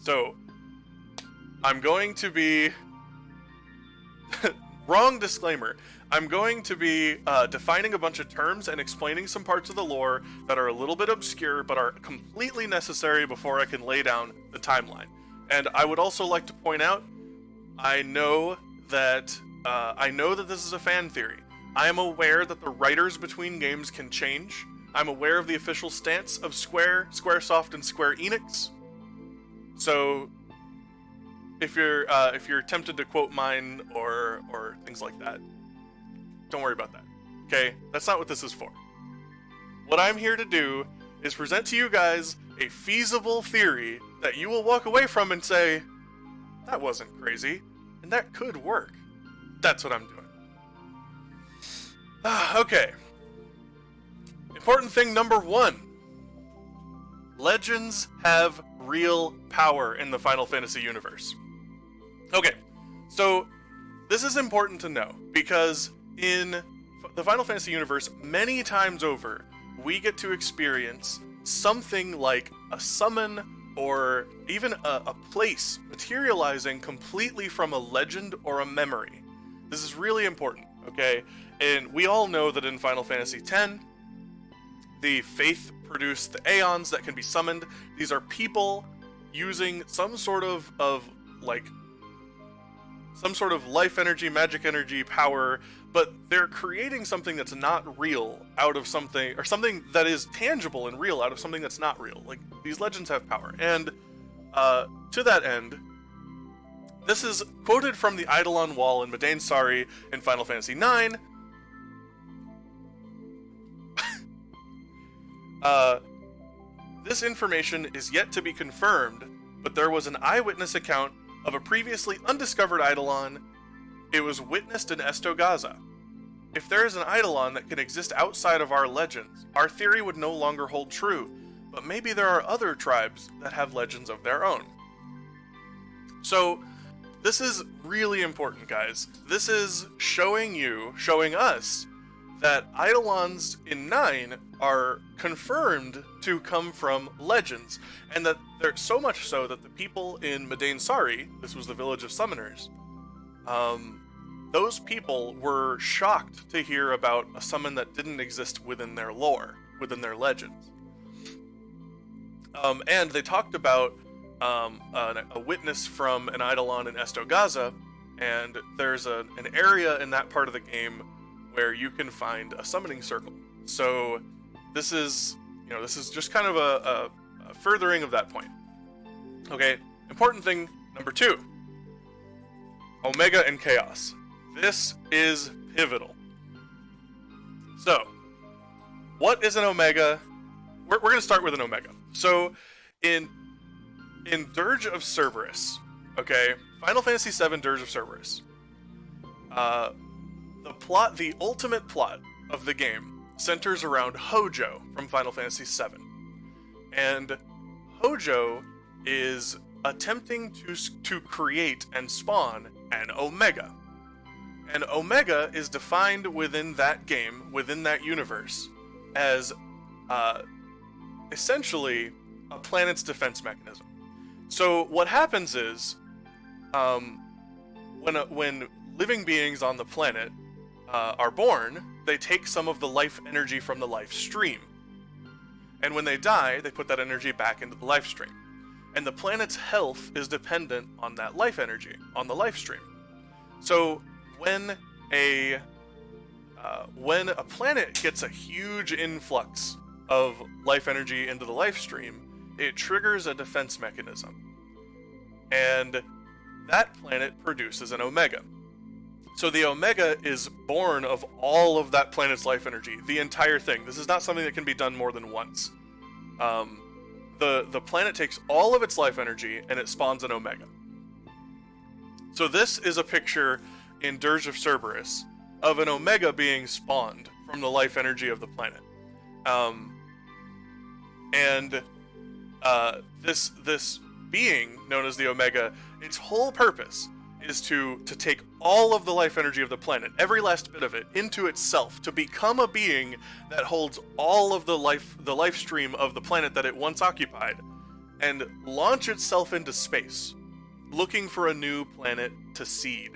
So, I'm going to be... Wrong disclaimer. I'm going to be defining a bunch of terms and explaining some parts of the lore that are a little bit obscure, but are completely necessary before I can lay down the timeline. And I would also like to point out, I know that this is a fan theory. I am aware that the writers between games can change. I'm aware of the official stance of Square, Squaresoft, and Square Enix. So, if you're tempted to quote mine or things like that, don't worry about that. Okay? That's not what this is for. What I'm here to do is present to you guys a feasible theory that you will walk away from and say, that wasn't crazy, and that could work. That's what I'm doing. Okay. Important thing number 1. Legends have real power in the Final Fantasy universe. Okay, so this is important to know because in the Final Fantasy universe, many times over, we get to experience something like a summon or even a place materializing completely from a legend or a memory. This is really important, okay? And we all know that in Final Fantasy X, the Faith produced the Aeons that can be summoned. These are people using some sort of life energy, magic energy, power, but they're creating something that's not real out of something, or something that is tangible and real out of something that's not real. Like, these legends have power. And to that end, this is quoted from the Eidolon Wall in Madain Sari in Final Fantasy IX. This information is yet to be confirmed, but there was an eyewitness account of a previously undiscovered Eidolon. It was witnessed in Estogaza. If there is an Eidolon that can exist outside of our legends, our theory would no longer hold true, but maybe there are other tribes that have legends of their own. So, this is really important, guys. This is showing us, that Eidolons in 9 are confirmed to come from legends, and that they're so much so that the people in Madain Sari, this was the village of summoners, those people were shocked to hear about a summon that didn't exist within their lore, within their legends. And they talked about a witness from an Eidolon in Estogaza, and there's an area in that part of the game where you can find a summoning circle. So this is just kind of a furthering of that point. Okay, important thing number 2. Omega and Chaos. This is pivotal. So, what is an Omega? We're going to start with an Omega. So, in Dirge of Cerberus, okay, Final Fantasy VII Dirge of Cerberus, the ultimate plot of the game centers around Hojo from Final Fantasy VII. And Hojo is attempting to create and spawn an Omega. And Omega is defined within that game, within that universe, as essentially a planet's defense mechanism. So what happens is, when living beings on the planet are born, they take some of the life energy from the life stream. And when they die, they put that energy back into the life stream. And the planet's health is dependent on that life energy, on the life stream. So when a planet gets a huge influx of life energy into the life stream, it triggers a defense mechanism. And that planet produces an Omega. So the Omega is born of all of that planet's life energy, the entire thing. This is not something that can be done more than once. The planet takes all of its life energy and it spawns an Omega. So this is a picture in Dirge of Cerberus of an Omega being spawned from the life energy of the planet. This being known as the Omega, its whole purpose is to take all of the life energy of the planet, every last bit of it, into itself, to become a being that holds all of the life stream of the planet that it once occupied, and launch itself into space, looking for a new planet to seed.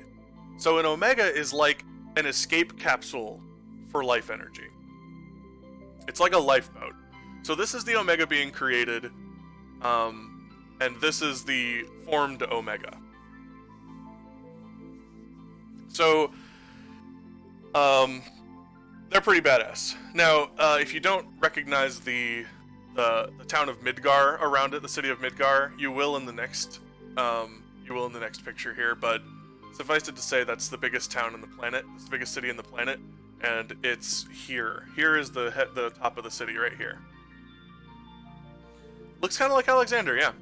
So an Omega is like an escape capsule for life energy. It's like a lifeboat. So this is the Omega being created, and this is the formed Omega. So, they're pretty badass. Now, if you don't recognize the town of Midgar around it, the city of Midgar, you will in the next picture here. But suffice it to say, that's the biggest town on the planet. It's the biggest city in the planet, and it's here. Here is the top of the city right here. Looks kind of like Alexander, yeah.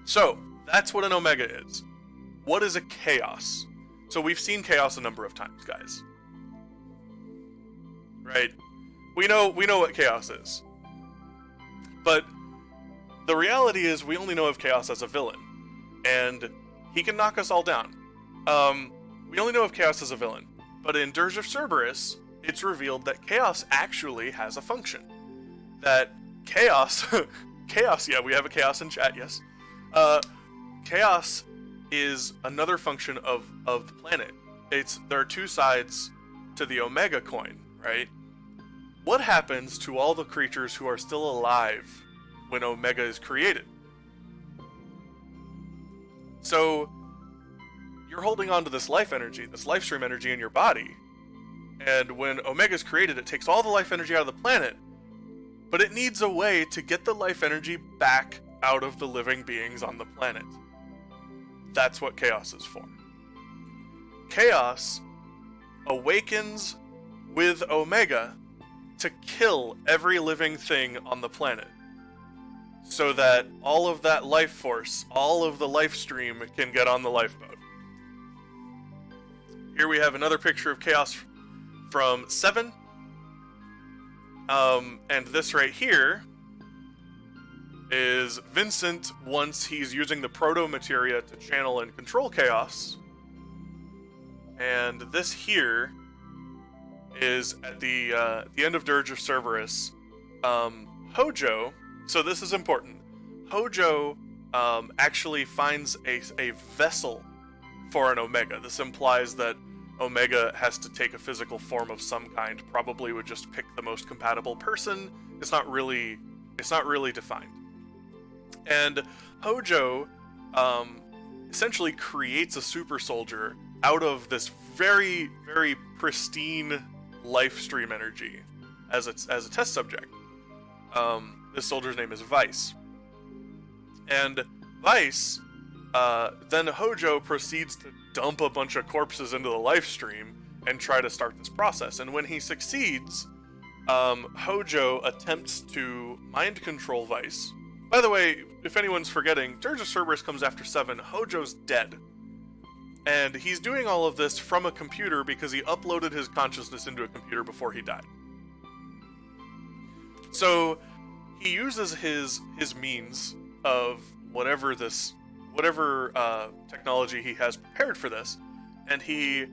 So that's what an Omega is. What is a Chaos? So we've seen Chaos a number of times, guys. Right? We know what Chaos is. But the reality is we only know of Chaos as a villain. And he can knock us all down. We only know of Chaos as a villain. But in Dirge of Cerberus, it's revealed that Chaos actually has a function. That Chaos... Chaos, yeah, we have a Chaos in chat, yes. Chaos is another function of the planet. There are two sides to the Omega coin, right? What happens to all the creatures who are still alive when Omega is created? So, you're holding on to this life energy, this life stream energy in your body, and when Omega is created, it takes all the life energy out of the planet, but it needs a way to get the life energy back out of the living beings on the planet. That's what Chaos is for. Chaos awakens with Omega to kill every living thing on the planet, so that all of that life force, all of the life stream can get on the lifeboat. Here we have another picture of Chaos from 7. And this right here is Vincent once he's using the proto-materia to channel and control Chaos. And this here is at the end of Dirge of Cerberus. Hojo, so this is important. Hojo actually finds a vessel for an Omega. This implies that Omega has to take a physical form of some kind. Probably would just pick the most compatible person. It's not really defined. And Hojo essentially creates a super soldier out of this very, very pristine life stream energy as a test subject. This soldier's name is Vice. And Vice, then Hojo proceeds to dump a bunch of corpses into the life stream and try to start this process. And when he succeeds, Hojo attempts to mind control Vice. By the way, if anyone's forgetting, Dirge of Cerberus comes after 7. Hojo's dead. And he's doing all of this from a computer because he uploaded his consciousness into a computer before he died. So he uses his means of whatever technology he has prepared for this, and he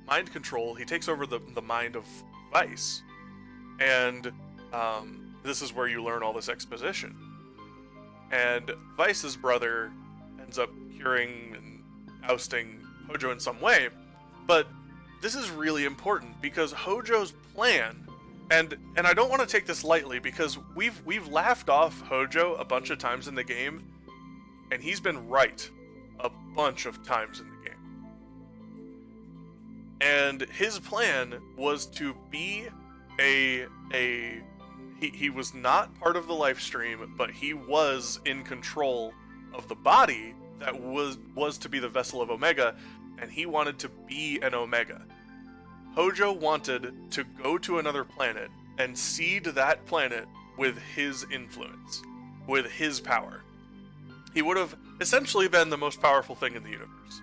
mind control. He takes over the mind of Vice, and this is where you learn all this exposition. And Vice's brother ends up curing and ousting Hojo in some way, but this is really important because Hojo's plan, and I don't want to take this lightly because we've laughed off Hojo a bunch of times in the game, and he's been right a bunch of times in the game. And his plan was to be he was not part of the life stream, but he was in control of the body that was to be the vessel of Omega, and he wanted to be an Omega. Hojo wanted to go to another planet and seed that planet with his influence, with his power. He would have essentially been the most powerful thing in the universe.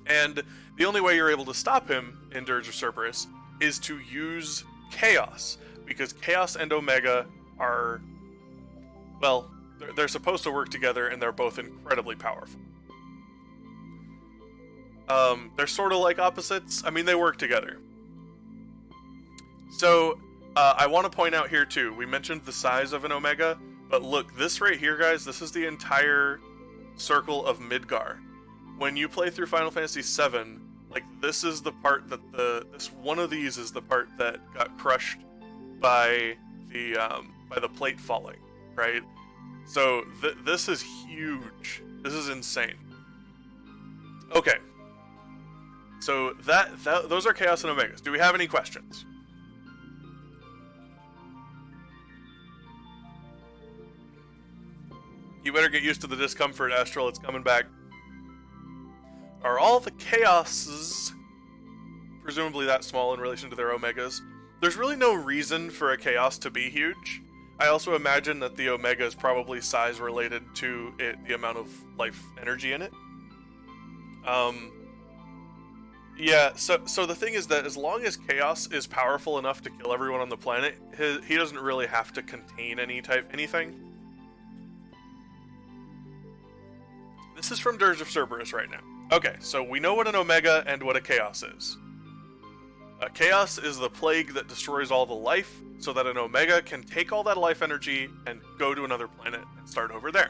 And the only way you're able to stop him in Dirge of Cerberus is to use Chaos, because Chaos and Omega are, well, they're supposed to work together, and they're both incredibly powerful. They're sort of like opposites. I mean, they work together. So, I want to point out here too, we mentioned the size of an Omega, but look, this right here, guys, this is the entire circle of Midgar. When you play through Final Fantasy VII, like, this is the part that this one of these is the part that got crushed by the plate falling, right? So this is huge. This is insane. Okay. So those are Chaos and Omegas. Do we have any questions? You better get used to the discomfort, Astral. It's coming back. Are all the Chaoses presumably that small in relation to their Omegas? There's really no reason for a Chaos to be huge. I also imagine that the Omega is probably size related to the amount of life energy in it. Yeah, so the thing is that as long as Chaos is powerful enough to kill everyone on the planet, he doesn't really have to contain anything. This is from Dirge of Cerberus right now. Okay, so we know what an Omega and what a Chaos is. A Chaos is the plague that destroys all the life, so that an Omega can take all that life energy and go to another planet and start over there.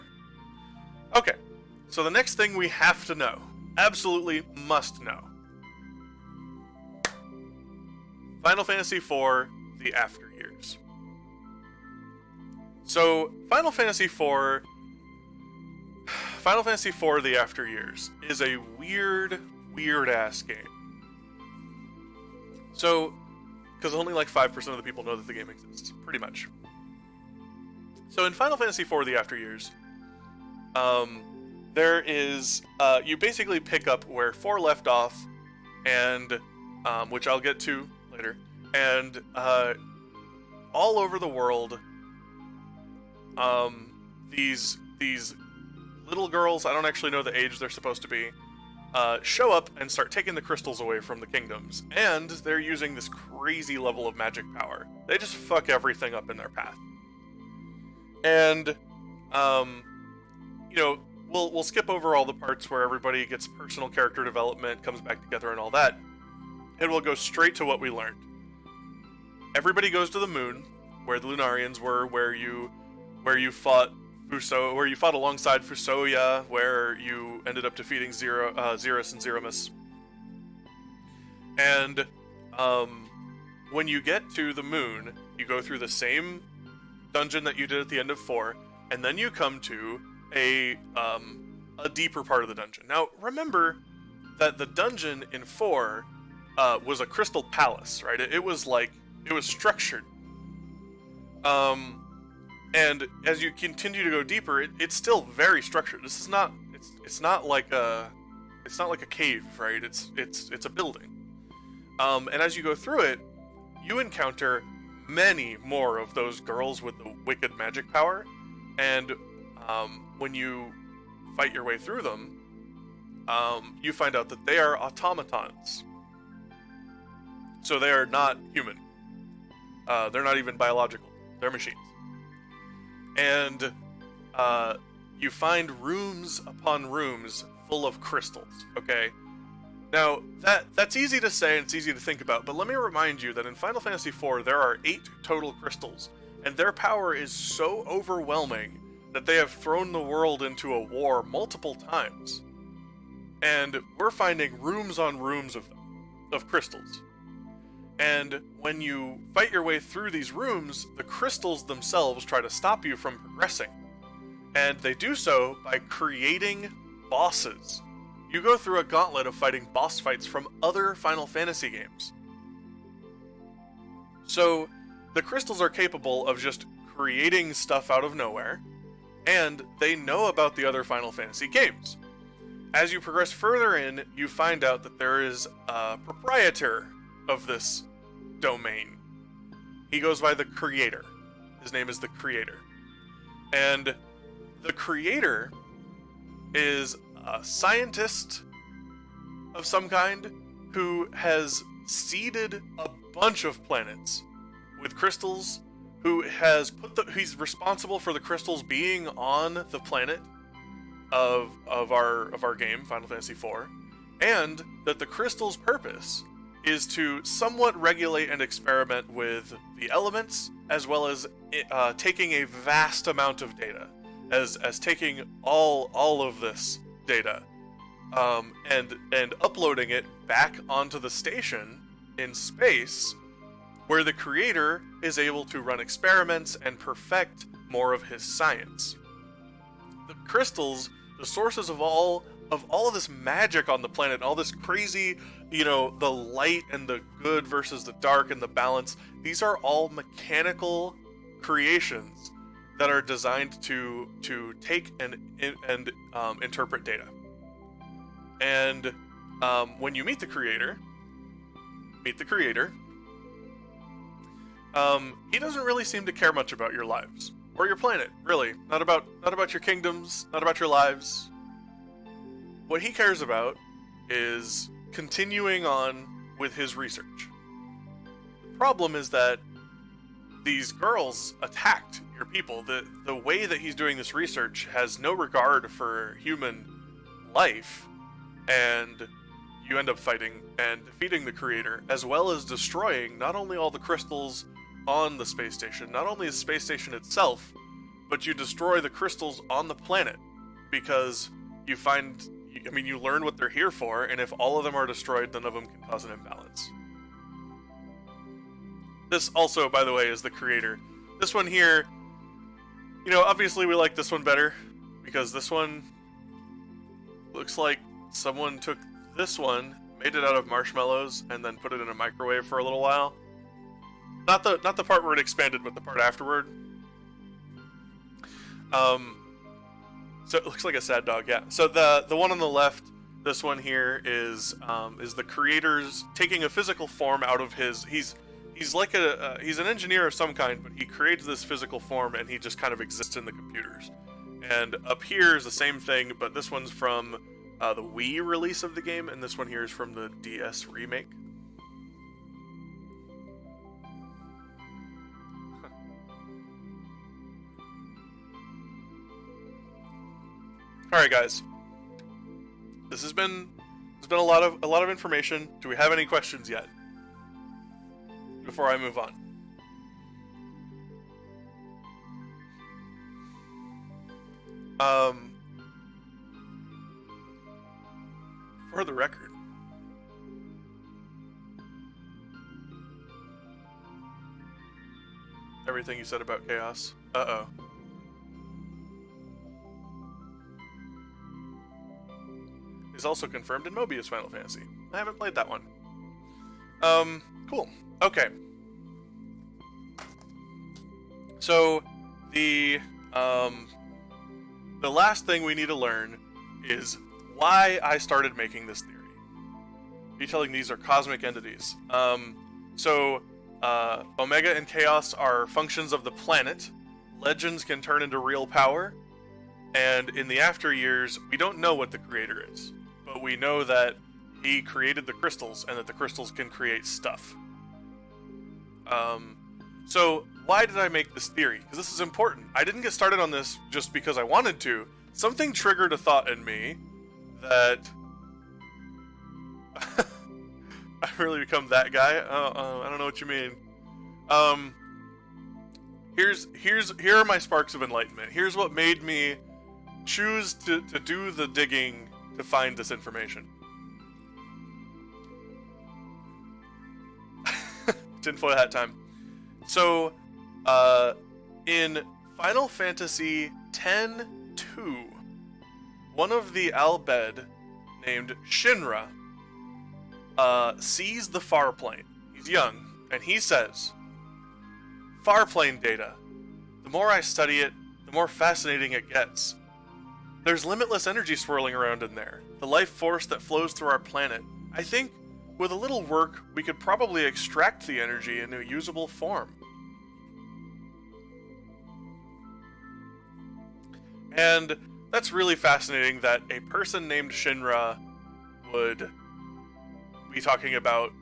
Okay, so the next thing we have to know, absolutely must know. Final Fantasy IV, the After Years. So, Final Fantasy IV, the After Years is a weird-ass game. So, because only like 5% of the people know that the game exists, pretty much. So in Final Fantasy IV, the After Years, there is, you basically pick up where 4 left off, and, which I'll get to later, and, all over the world, these little girls, I don't actually know the age they're supposed to be, show up and start taking the crystals away from the kingdoms, and they're using this crazy level of magic power. They just fuck everything up in their path. And, you know, we'll skip over all the parts where everybody gets personal character development, comes back together and all that, and we'll go straight to what we learned. Everybody goes to the moon, where the Lunarians were, where you fought where you fought alongside Fusoya, where you ended up defeating Xerus and Zeramus. And when you get to the moon, you go through the same dungeon that you did at the end of 4, and then you come to a deeper part of the dungeon. Now, remember that the dungeon in 4 was a crystal palace, right? It was structured. And as you continue to go deeper, it's still very structured. This is not it's not like a cave, right? It's a building. And as you go through it, you encounter many more of those girls with the wicked magic power, and when you fight your way through them, you find out that they are automatons. So they are not human. They're not even biological. They're machines. And you find rooms upon rooms full of crystals, okay? Now, that's easy to say and it's easy to think about, but let me remind you that in Final Fantasy IV, there are 8 total crystals, and their power is so overwhelming that they have thrown the world into a war multiple times. And we're finding rooms on rooms of them, of crystals. And when you fight your way through these rooms, the crystals themselves try to stop you from progressing. And they do so by creating bosses. You go through a gauntlet of fighting boss fights from other Final Fantasy games. So, the crystals are capable of just creating stuff out of nowhere, and they know about the other Final Fantasy games. As you progress further in, you find out that there is a proprietor of this domain. He goes by the Creator. His name is the Creator. And the Creator is a scientist of some kind who has seeded a bunch of planets with crystals, who has he's responsible for the crystals being on the planet of our game, Final Fantasy IV, and that the crystal's purpose is to somewhat regulate and experiment with the elements, as well as taking a vast amount of data, as taking all of this data, and uploading it back onto the station in space, where the creator is able to run experiments and perfect more of his science. The crystals, the sources of all of this magic on the planet, all this crazy, the light and the good versus the dark and the balance, these are all mechanical creations that are designed to take and interpret data. And when you meet the creator, he doesn't really seem to care much about your lives or your planet, really. Not about your kingdoms, not about your lives. What he cares about is continuing on with his research. The problem is that these girls attacked your people. The way that he's doing this research has no regard for human life, and you end up fighting and defeating the creator, as well as destroying not only all the crystals on the space station, not only the space station itself, but you destroy the crystals on the planet, because you learn what they're here for, and if all of them are destroyed, none of them can cause an imbalance. This also, by the way, is the creator. This one here, obviously we like this one better, because this one looks like someone took this one, made it out of marshmallows, and then put it in a microwave for a little while. Not the part where it expanded, but the part afterward. So it looks like a sad dog, yeah. So the one on the left, this one here is the creator's taking a physical form out of his. He's like he's an engineer of some kind, but he creates this physical form and he just kind of exists in the computers. And up here is the same thing, but this one's from the Wii release of the game, and this one here is from the DS remake. All right, guys. This has been a lot of information. Do we have any questions yet? Before I move on. For the record, everything you said about chaos. Uh-oh. Is also confirmed in Mobius Final Fantasy. I haven't played that one. Cool. Okay. So the last thing we need to learn is why I started making this theory. Detailing these are cosmic entities. So Omega and Chaos are functions of the planet. Legends can turn into real power. And in the after years, we don't know what the creator is. But we know that he created the crystals and that the crystals can create stuff. So why did I make this theory? Because this is important. I didn't get started on this just because I wanted to. Something triggered a thought in me that I've really become that guy. I don't know what you mean. Here are my sparks of enlightenment. Here's what made me choose to do the digging to find this information. Tinfoil hat time. So, in Final Fantasy X-2, one of the Al Bhed, named Shinra, sees the Farplane. He's young, and he says, "Farplane data. The more I study it, the more fascinating it gets. There's limitless energy swirling around in there, the life force that flows through our planet. I think, with a little work, we could probably extract the energy into a usable form." And that's really fascinating that a person named Shinra would be talking about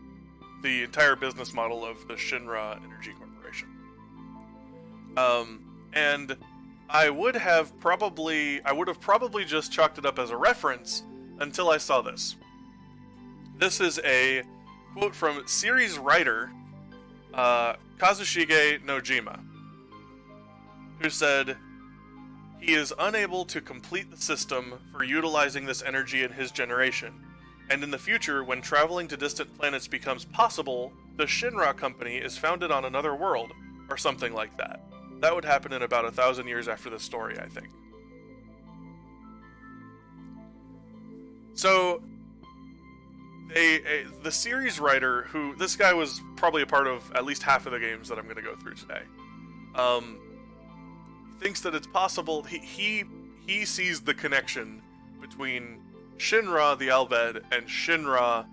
the entire business model of the Shinra Energy Corporation. And I would have probably just chalked it up as a reference until I saw this. This is a quote from series writer Kazushige Nojima, who said, "He is unable to complete the system for utilizing this energy in his generation, and in the future, when traveling to distant planets becomes possible, the Shinra Company is founded on another world, or something like that. That would happen in about 1,000 years after this story, I think." So, the series writer, who, this guy was probably a part of at least half of the games that I'm going to go through today, thinks that it's possible, he sees the connection between Shinra, the Al-Bhed, and Shinra,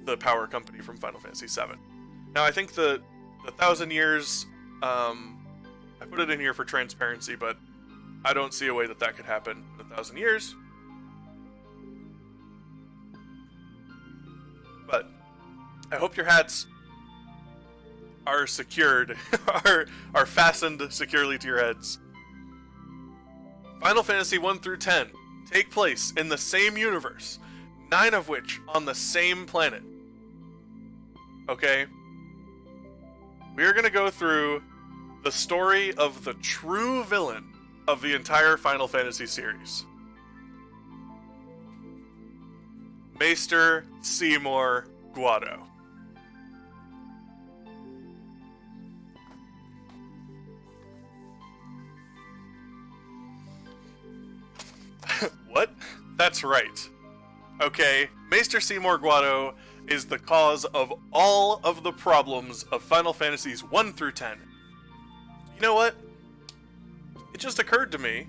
the power company from Final Fantasy VII. Now, I think the 1,000 years, I put it in here for transparency, but I don't see a way that that could happen in 1,000 years. But I hope your hats are secured, are fastened securely to your heads. Final Fantasy 1 through 10 take place in the same universe, 9 of which on the same planet. Okay? We're gonna go through the story of the true villain of the entire Final Fantasy series. Maester Seymour Guado. What? That's right. Okay, Maester Seymour Guado is the cause of all of the problems of Final Fantasies 1 through 10. You know what? It just occurred to me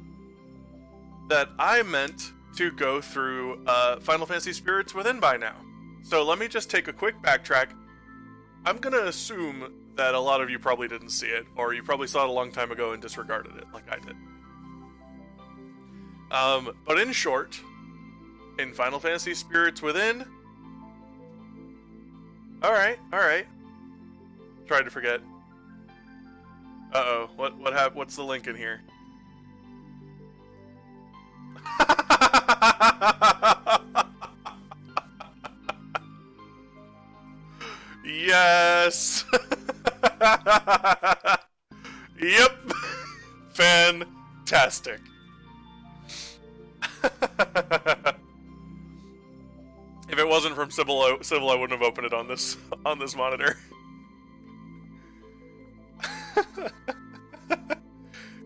that I meant to go through Final Fantasy Spirits Within by now. So let me just take a quick backtrack. I'm gonna assume that a lot of you probably didn't see it, or you probably saw it a long time ago and disregarded it, like I did. But in short, in Final Fantasy Spirits Within... Alright. Tried to forget. Uh-oh, what's the link in here? Yes! Yep! Fantastic. If it wasn't from Sybil, I wouldn't have opened it on this monitor.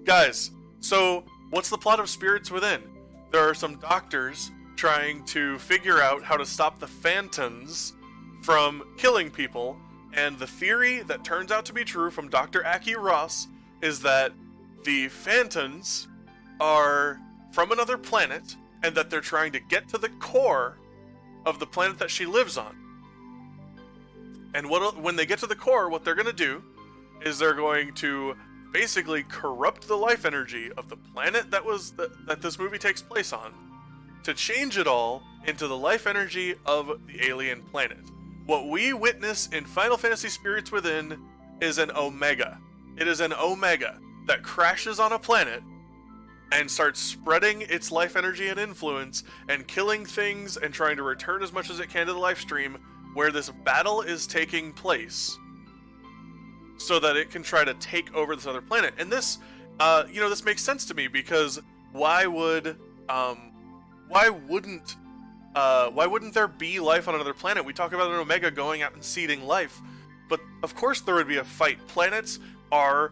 Guys, so what's the plot of Spirits Within? There are some doctors trying to figure out how to stop the Phantons from killing people, and the theory that turns out to be true from Dr. Aki Ross is that the Phantons are from another planet, and that they're trying to get to the core of the planet that she lives on. And when they get to the core, what they're going to do is they're going to basically corrupt the life energy of the planet that this movie takes place on, to change it all into the life energy of the alien planet. What we witness in Final Fantasy Spirits Within is an Omega. It is an Omega that crashes on a planet and starts spreading its life energy and influence and killing things and trying to return as much as it can to the life stream where this battle is taking place, so that it can try to take over this other planet. And this, this makes sense to me, because why wouldn't there be life on another planet? We talk about an Omega going out and seeding life, but of course there would be a fight. Planets are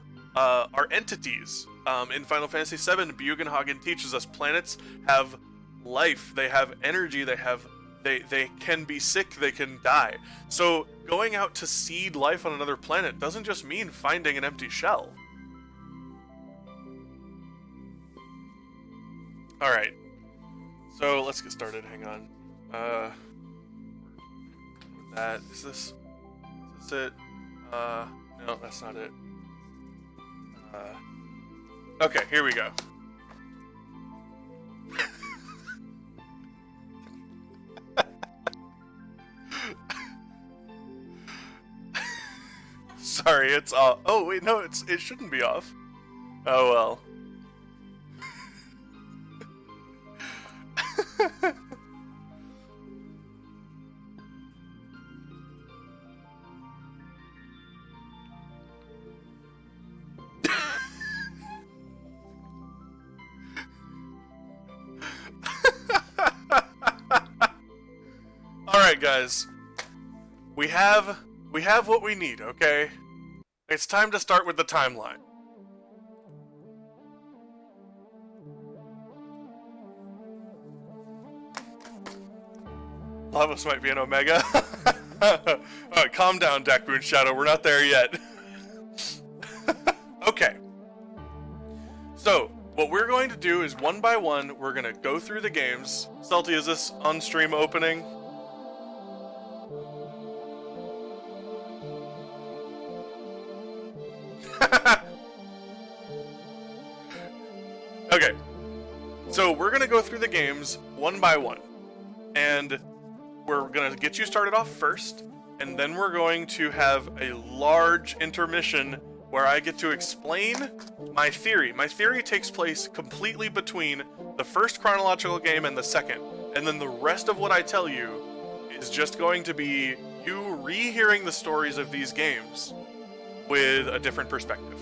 entities. In Final Fantasy VII, Bugenhagen teaches us planets have life, they have energy, they can be sick, they can die. So going out to seed life on another planet doesn't just mean finding an empty shell. Alright, so let's get started, hang on. Is this it? No, that's not it. Okay, here we go. Sorry, it's off. Oh wait, no, it shouldn't be off. Oh well. right, guys. We have what we need, okay? It's time to start with the timeline. Lavos might be an Omega. Alright, calm down, Dak Moonshadow. We're not there yet. Okay. So, what we're going to do is one by one, we're going to go through the games. Salty, is this on-stream opening? Okay. So, we're going to go through the games one by one. And we're going to get you started off first, and then we're going to have a large intermission where I get to explain my theory. My theory takes place completely between the first chronological game and the second, and then the rest of what I tell you is just going to be you rehearing the stories of these games with a different perspective.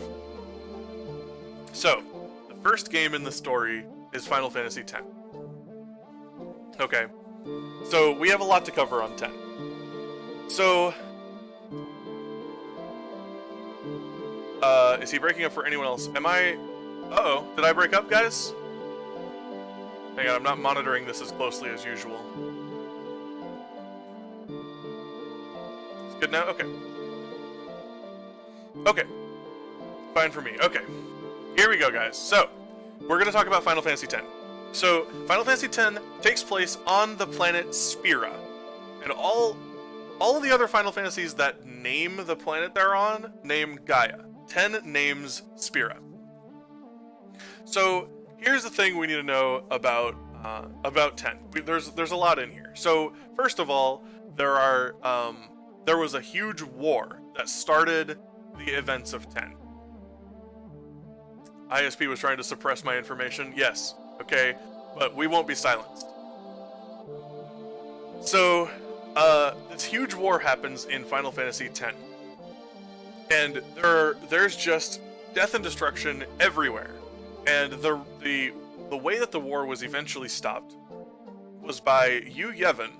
So, the first game in the story is Final Fantasy X. Okay. So, we have a lot to cover on 10. So, is he breaking up for anyone else? Am I... Uh-oh, did I break up, guys? Hang on, I'm not monitoring this as closely as usual. It's good now? Okay. Okay. Fine for me. Okay. Here we go, guys. So, we're going to talk about Final Fantasy X. So, Final Fantasy X takes place on the planet Spira. And all of the other Final Fantasies that name the planet they're on name Gaia. 10 names Spira. So, here's the thing we need to know about 10. There's a lot in here. So, first of all, there was a huge war that started the events of 10. ISP was trying to suppress my information. Yes. Okay, but we won't be silenced. So, this huge war happens in Final Fantasy X. And there's just death and destruction everywhere. And the way that the war was eventually stopped was by Yu Yevon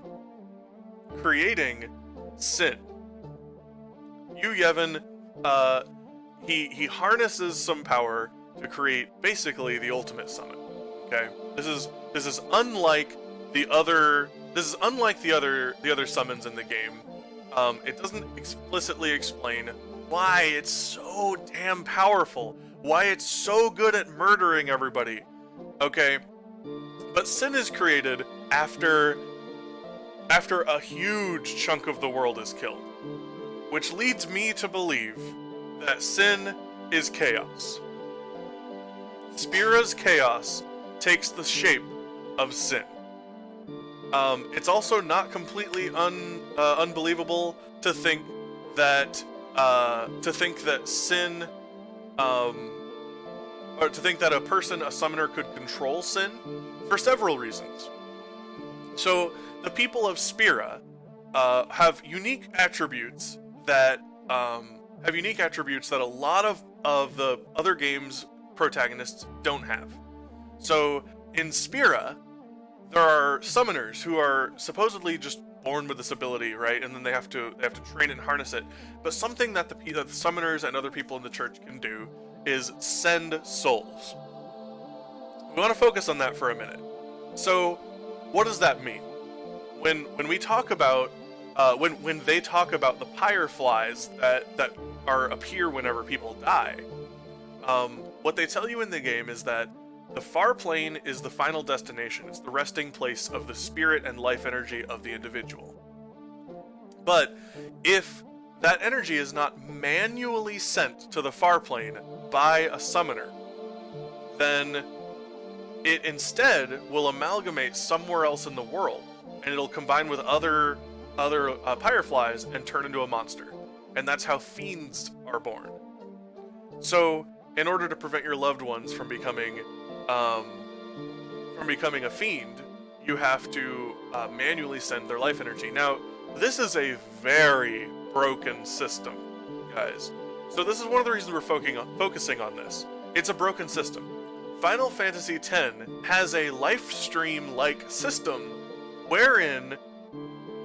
creating Sin. Yu Yevon, he harnesses some power to create basically the ultimate summon. Okay, this is unlike the other summons in the game. It doesn't explicitly explain why it's so damn powerful, why it's so good at murdering everybody. Okay, but Sin is created after a huge chunk of the world is killed, which leads me to believe that Sin is chaos. Spira's chaos takes the shape of Sin. It's also not completely unbelievable to think that Sin, or to think that a summoner could control Sin for several reasons. So the people of Spira have unique attributes that a lot of the other games' protagonists don't have. So in Spira, there are summoners who are supposedly just born with this ability, right? And then they have to train and harness it. But something that the summoners and other people in the church can do is send souls. We want to focus on that for a minute. So, what does that mean? When we talk about when they talk about the Pyreflies that appear whenever people die, what they tell you in the game is that the far plane is the final destination. It's the resting place of the spirit and life energy of the individual. But if that energy is not manually sent to the far plane by a summoner, then it instead will amalgamate somewhere else in the world, and it'll combine with other Pyreflies and turn into a monster. And that's how fiends are born. So, in order to prevent your loved ones from becoming a fiend, you have to manually send their life energy. Now, this is a very broken system, guys. So this is one of the reasons we're focusing on this. It's a broken system. Final Fantasy X has a life stream-like system wherein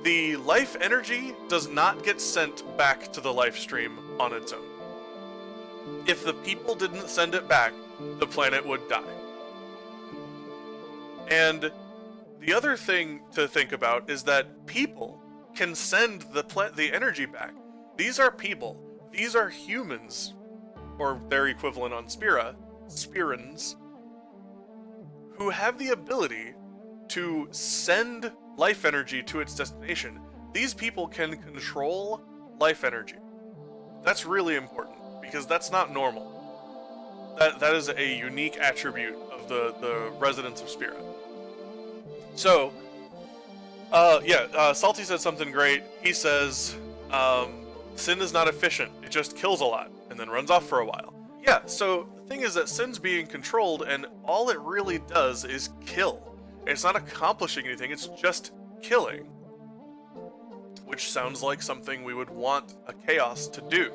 the life energy does not get sent back to the life stream on its own. If the people didn't send it back, the planet would die. And the other thing to think about is that people can send the energy back. These are people. These are humans, or their equivalent on Spira, Spirans, who have the ability to send life energy to its destination. These people can control life energy. That's really important, because that's not normal. That is a unique attribute of the residents of Spira. So, Salty said something great. He says, Sin is not efficient, it just kills a lot, and then runs off for a while. Yeah, so the thing is that Sin's being controlled, and all it really does is kill. It's not accomplishing anything, it's just killing. Which sounds like something we would want a Chaos to do.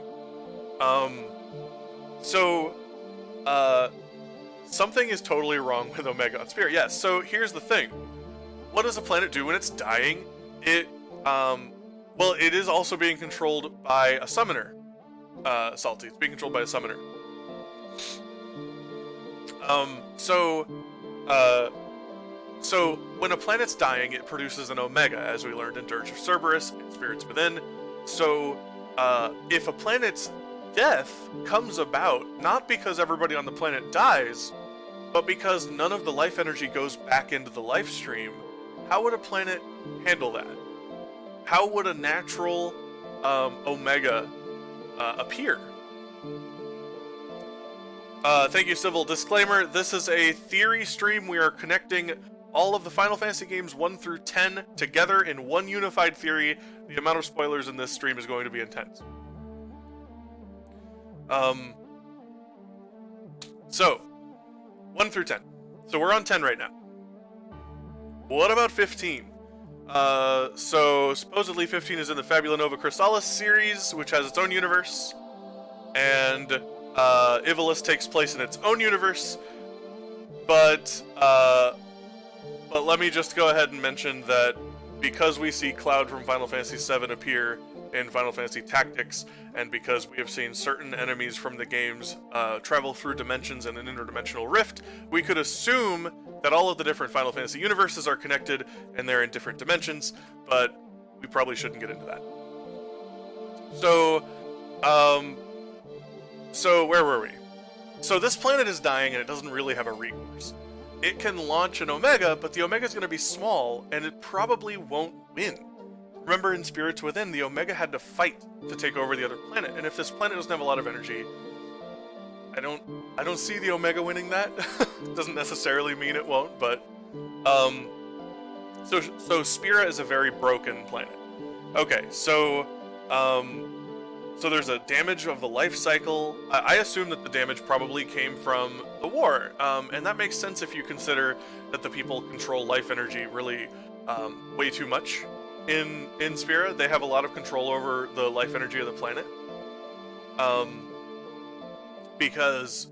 Something is totally wrong with Omega on Spira. Yes, so here's the thing. What does a planet do when it's dying? It is also being controlled by a summoner. Salty, it's being controlled by a summoner. So when a planet's dying, it produces an Omega, as we learned in Dirge of Cerberus and Spirits Within. So, if a planet's death comes about, not because everybody on the planet dies, but because none of the life energy goes back into the life stream, how would a planet handle that? How would a natural Omega appear? Thank you, Civil. Disclaimer, this is a theory stream. We are connecting all of the Final Fantasy games 1 through 10 together in one unified theory. The amount of spoilers in this stream is going to be intense. So, 1 through 10. So we're on 10 right now. What about 15? So supposedly 15 is in the Fabula Nova Crystallis series, which has its own universe. And Ivalice takes place in its own universe. But let me just go ahead and mention that because we see Cloud from Final Fantasy VII appear in Final Fantasy Tactics, and because we have seen certain enemies from the games travel through dimensions and an interdimensional rift, we could assume that all of the different Final Fantasy universes are connected and they're in different dimensions, but we probably shouldn't get into that. So where were we? So this planet is dying and it doesn't really have a recourse. It can launch an Omega, but the Omega is going to be small, and it probably won't win. Remember in Spirits Within, the Omega had to fight to take over the other planet, and if this planet doesn't have a lot of energy, I don't see the Omega winning that. Doesn't necessarily mean it won't, but so Spira is a very broken planet. Okay, so there's a damage of the life cycle. I assume that the damage probably came from the war, and that makes sense if you consider that the people control life energy really way too much. In Spira, they have a lot of control over the life energy of the planet. Because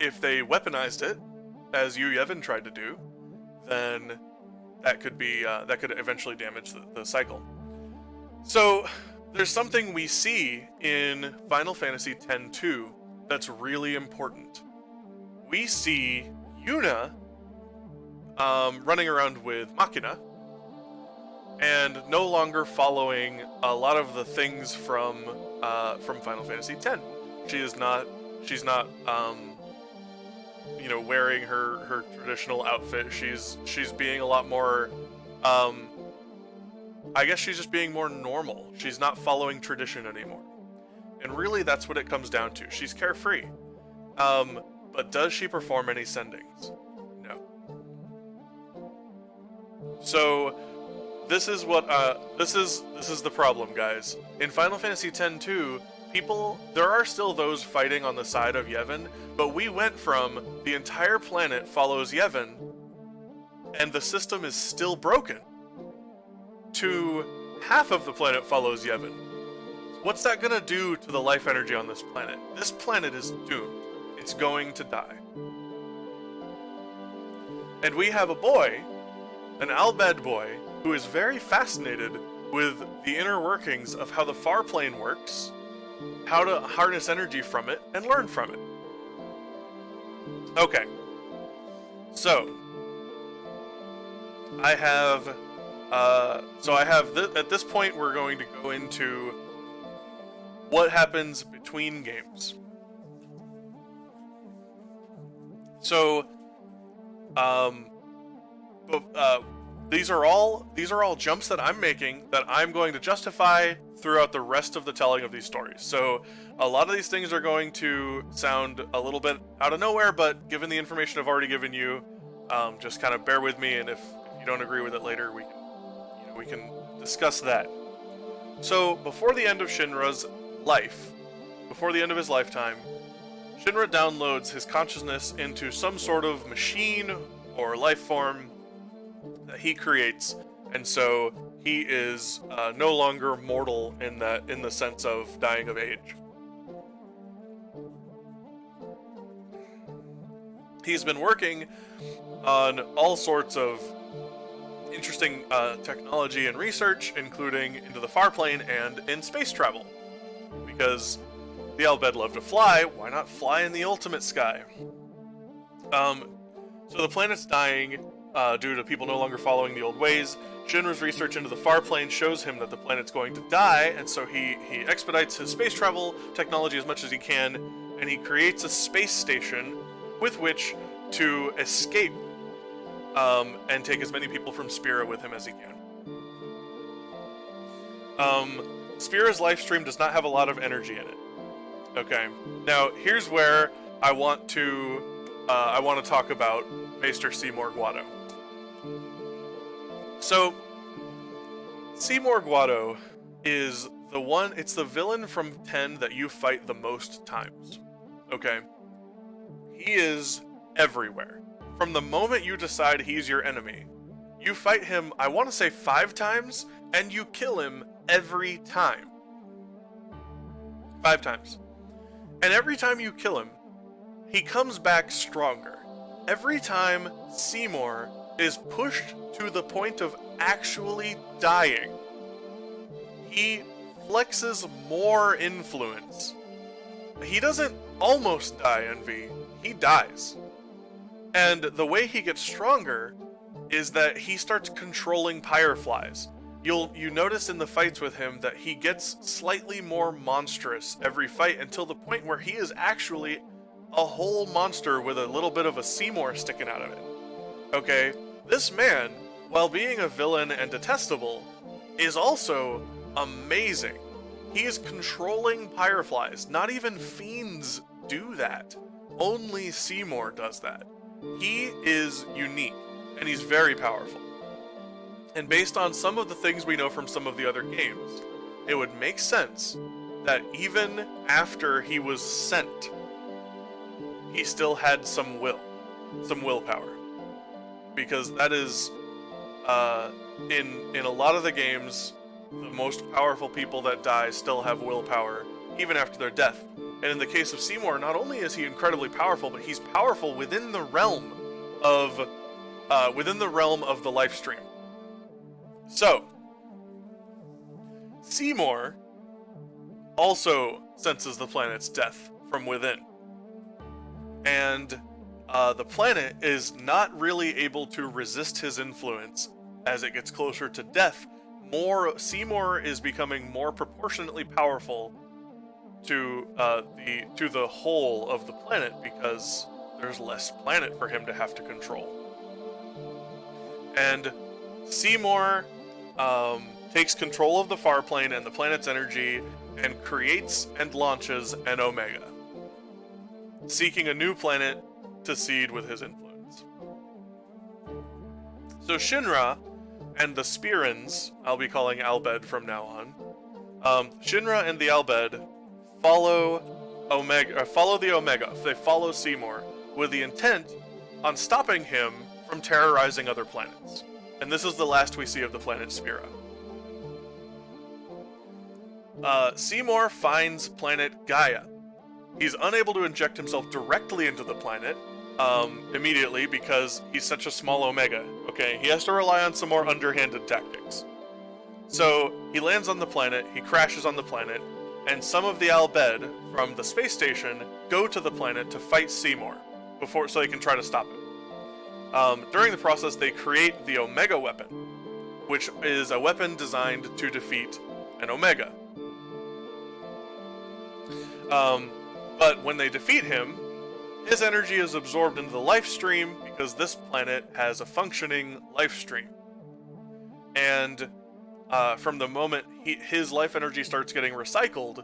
if they weaponized it, as Yu Yevon tried to do, then that could eventually damage the cycle. So there's something we see in Final Fantasy X-2 that's really important. We see Yuna running around with Machina, and no longer following a lot of the things from Final Fantasy X. She's not wearing her traditional outfit. She's being a lot more, I guess she's just being more normal. She's not following tradition anymore. And really that's what it comes down to. She's carefree. But does she perform any sendings? No. So this is what this is the problem, guys. In Final Fantasy X-2, there are still those fighting on the side of Yevon, but we went from the entire planet follows Yevon, and the system is still broken, to half of the planet follows Yevon. What's that gonna do to the life energy on this planet? This planet is doomed. It's going to die. And we have a boy, an Al Bhed boy, who is very fascinated with the inner workings of how the far plane works, how to harness energy from it, and learn from it. Okay. So, I have, at this point we're going to go into what happens between games. So, these are all jumps that I'm making that I'm going to justify throughout the rest of the telling of these stories. So a lot of these things are going to sound a little bit out of nowhere, but given the information I've already given you, just kind of bear with me, and if you don't agree with it later, we can discuss that. So before the end of Shinra's life, before the end of his lifetime, Shinra downloads his consciousness into some sort of machine or life form that he creates, and so he is no longer mortal in the sense of dying of age. He's been working on all sorts of interesting technology and research, including into the far plane and in space travel. Because the Al Bhed love to fly, why not fly in the ultimate sky? So the planet's dying due to people no longer following the old ways. Shinra's research into the far plane shows him that the planet's going to die, and so he expedites his space travel technology as much as he can, and he creates a space station with which to escape and take as many people from Spira with him as he can. Spira's life stream does not have a lot of energy in it. Okay, now here's where I want to talk about Maester Seymour Guado. So, Seymour Guado is it's the villain from 10 that you fight the most times. Okay? He is everywhere. From the moment you decide he's your enemy, you fight him, I want to say 5 times, and you kill him every time. 5 times. And every time you kill him, he comes back stronger. Every time Seymour is pushed to the point of actually dying, he flexes more influence. He doesn't almost die, Envy. He dies. And the way he gets stronger is that he starts controlling Pyreflies. You notice in the fights with him that he gets slightly more monstrous every fight until the point where he is actually a whole monster with a little bit of a Seymour sticking out of it. Okay, this man, while being a villain and detestable, is also amazing. He is controlling Pyreflies. Not even fiends do that. Only Seymour does that. He is unique, and he's very powerful. And based on some of the things we know from some of the other games, it would make sense that even after he was sent, he still had some willpower. Because that is, in a lot of the games, the most powerful people that die still have willpower, even after their death. And in the case of Seymour, not only is he incredibly powerful, but he's powerful within the realm of the life stream. So, Seymour also senses the planet's death from within. And the planet is not really able to resist his influence as it gets closer to death. Seymour is becoming more proportionately powerful to the whole of the planet because there's less planet for him to have to control. And Seymour takes control of the far plane and the planet's energy and creates and launches an Omega, seeking a new planet to seed with his influence. So Shinra and the Spirans, I'll be calling Al Bhed from now on, Shinra and the Al Bhed follow the Omega. They follow Seymour with the intent on stopping him from terrorizing other planets. And this is the last we see of the planet Spira. Seymour finds planet Gaia. He's unable to inject himself directly into the planet immediately because he's such a small Omega. Okay, he has to rely on some more underhanded tactics. So he lands on the planet, he crashes on the planet, and some of the Al Bhed from the space station go to the planet to fight Seymour so they can try to stop him. During the process, they create the Omega weapon, which is a weapon designed to defeat an Omega. But when they defeat him, his energy is absorbed into the life stream because this planet has a functioning life stream. And from the moment his life energy starts getting recycled,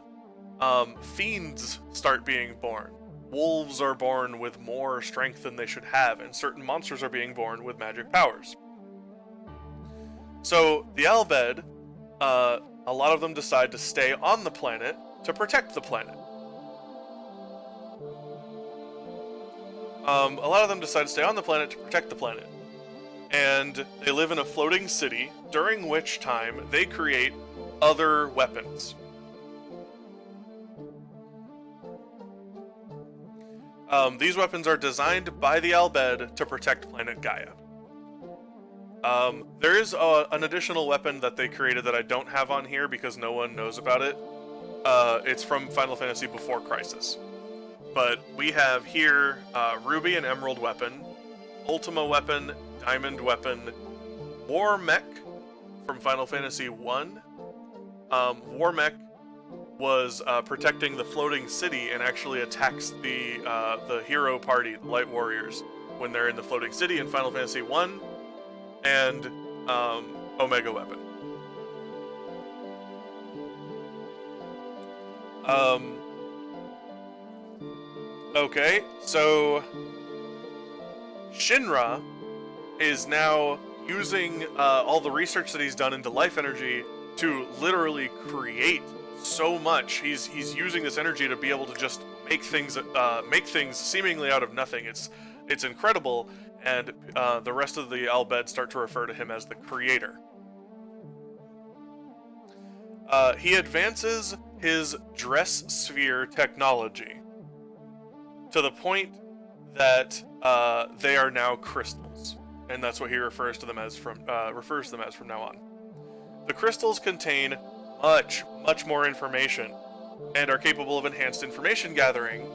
fiends start being born. Wolves are born with more strength than they should have, and certain monsters are being born with magic powers. So the Al Bhed, a lot of them decide to stay on the planet to protect the planet. A lot of them decide to stay on the planet to protect the planet. And they live in a floating city, during which time they create other weapons. These weapons are designed by the Al Bhed to protect planet Gaia. There is an additional weapon that they created that I don't have on here because no one knows about it. It's from Final Fantasy Before Crisis. But we have here Ruby and Emerald weapon, Ultima weapon, Diamond weapon, War Mech from Final Fantasy 1. War Mech was protecting the floating city and actually attacks the hero party, the Light Warriors, when they're in the floating city in Final Fantasy 1, and Omega weapon. Okay, so Shinra is now using all the research that he's done into life energy to literally create so much. He's using this energy to be able to just make things seemingly out of nothing. It's incredible, and the rest of the Al Bhed start to refer to him as the creator. He advances his dress sphere technology to the point that they are now crystals, and that's what he refers to them as from now on. The crystals contain much more information and are capable of enhanced information gathering.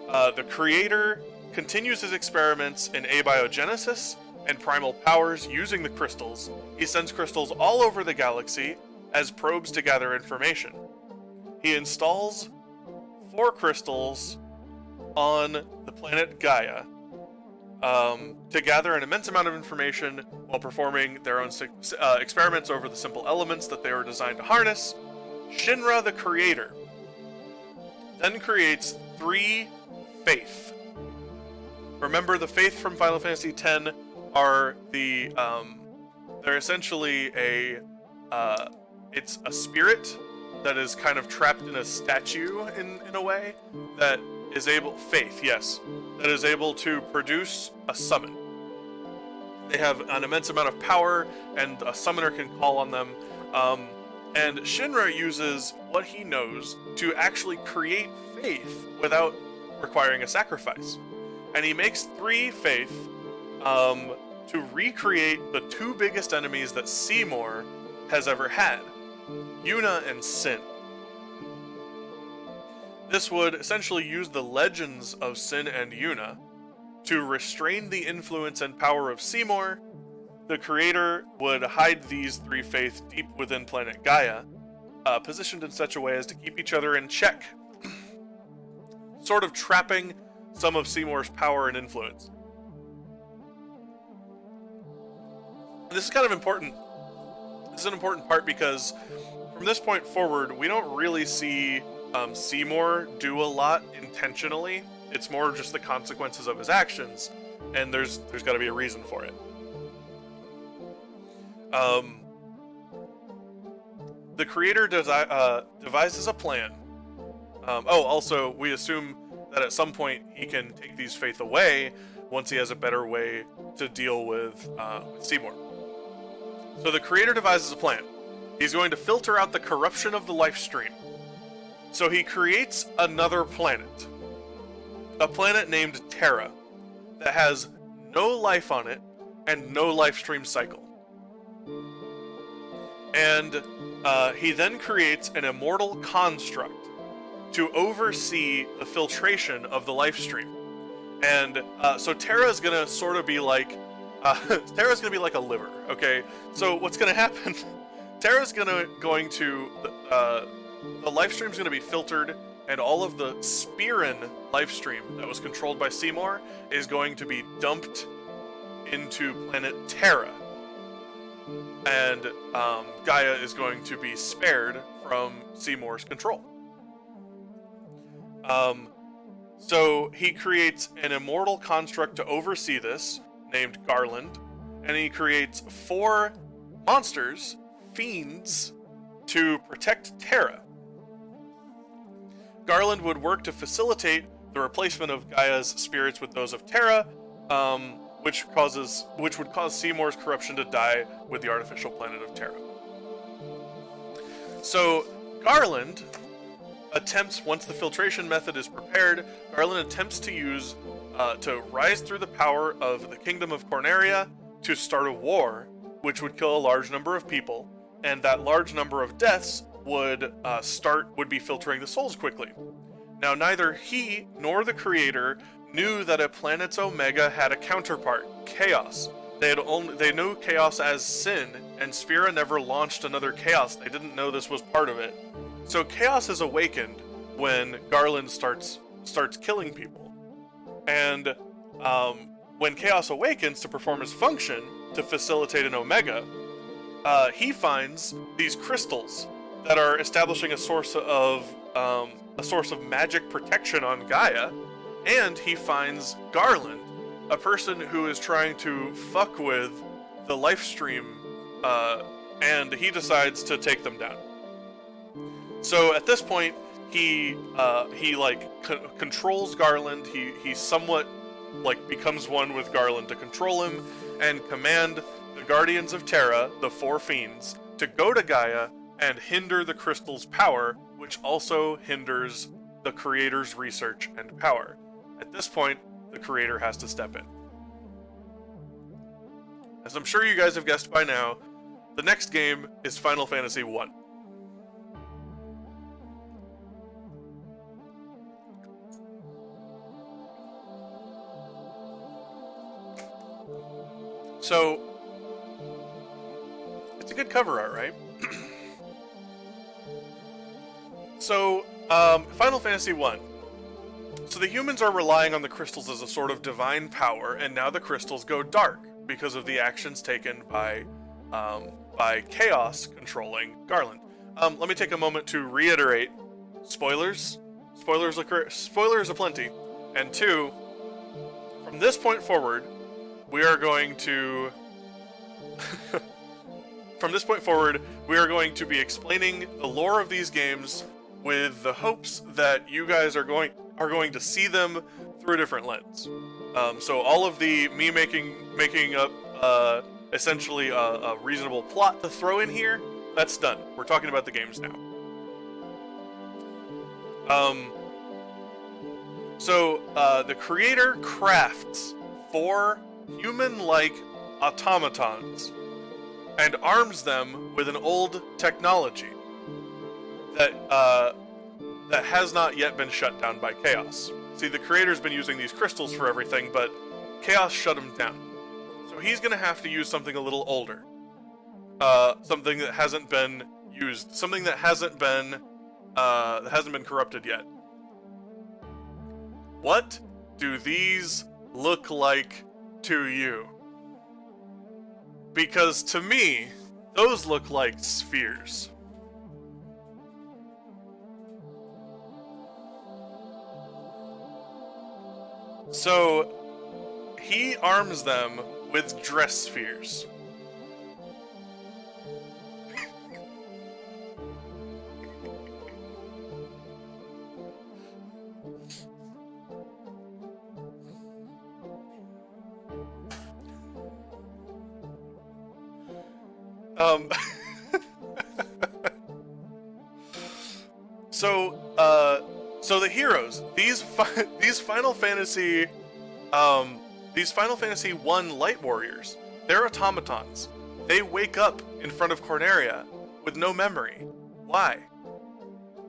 The creator continues his experiments in abiogenesis and primal powers using the crystals. He sends crystals all over the galaxy as probes to gather information. He installs 4 crystals on the planet Gaia to gather an immense amount of information while performing their own experiments over the simple elements that they were designed to harness. Shinra, the creator, then creates 3 Faith. Remember, the Faith from Final Fantasy X are they're essentially it's a spirit that is kind of trapped in a statue in a way that is able, Faith, yes, that is able to produce a summon. They have an immense amount of power, and a summoner can call on them. And Shinra uses what he knows to actually create Faith without requiring a sacrifice. And he makes 3 Faith to recreate the 2 biggest enemies that Seymour has ever had, Yuna and Sin. This would essentially use the legends of Sin and Yuna to restrain the influence and power of Seymour. The creator would hide these 3 Faith deep within planet Gaia, positioned in such a way as to keep each other in check, sort of trapping some of Seymour's power and influence. This is kind of important. This is an important part because from this point forward, we don't really see Seymour do a lot intentionally. It's more just the consequences of his actions, and there's got to be a reason for it. The creator devises a plan. Also, we assume that at some point he can take these Faith away once he has a better way to deal with Seymour. So the creator devises a plan. He's going to filter out the corruption of the life stream. So he creates another planet. A planet named Terra that has no life on it, and no life stream cycle. And he then creates an immortal construct to oversee the filtration of the life stream. And so Terra is gonna sort of be like, Terra's gonna be like a liver. Okay, so what's gonna happen? Terra's going to the life stream's gonna be filtered, and all of the Spearin life stream that was controlled by Seymour is going to be dumped into planet Terra, and Gaia is going to be spared from Seymour's control. So he creates an immortal construct to oversee this, named Garland, and he creates 4 monsters, fiends, to protect Terra. Garland would work to facilitate the replacement of Gaia's spirits with those of Terra, which would cause Seymour's corruption to die with the artificial planet of Terra. So Garland attempts, once the filtration method is prepared, Garland attempts to use to rise through the power of the Kingdom of Corneria to start a war, which would kill a large number of people, and that large number of deaths would be filtering the souls quickly. Now, neither he nor the creator knew that a planet's Omega had a counterpart, Chaos. They knew Chaos as Sin, and Spira never launched another Chaos. They didn't know this was part of it. So Chaos is awakened when Garland starts killing people. And when Chaos awakens to perform his function to facilitate an Omega, he finds these crystals that are establishing a source of magic protection on Gaia, and he finds Garland, a person who is trying to fuck with the life stream, and he decides to take them down. So at this point, he controls Garland. He somewhat becomes one with Garland to control him and command the Guardians of Terra, the 4 fiends, to go to Gaia and hinder the crystal's power, which also hinders the creator's research and power. At this point, the creator has to step in. As I'm sure you guys have guessed by now, the next game is Final Fantasy 1. So, it's a good cover art, right? So, Final Fantasy 1. So the humans are relying on the crystals as a sort of divine power, and now the crystals go dark because of the actions taken by Chaos controlling Garland. Let me take a moment to reiterate: spoilers aplenty, and 2, from this point forward, we are going to be explaining the lore of these games with the hopes that you guys are going to see them through a different lens. So all of the me making up essentially a reasonable plot to throw in here, that's done. We're talking about the games now. So the creator crafts 4 human-like automatons and arms them with an old technology that has not yet been shut down by Chaos. See, the creator's been using these crystals for everything, but Chaos shut him down. So he's gonna have to use something a little older. Something that hasn't been used. Something that hasn't been corrupted yet. What do these look like to you? Because to me, those look like spheres. So, he arms them with dress spheres. So the heroes, these Final Fantasy 1 Light Warriors, They're automatons. They wake up in front of Corneria with no memory. Why?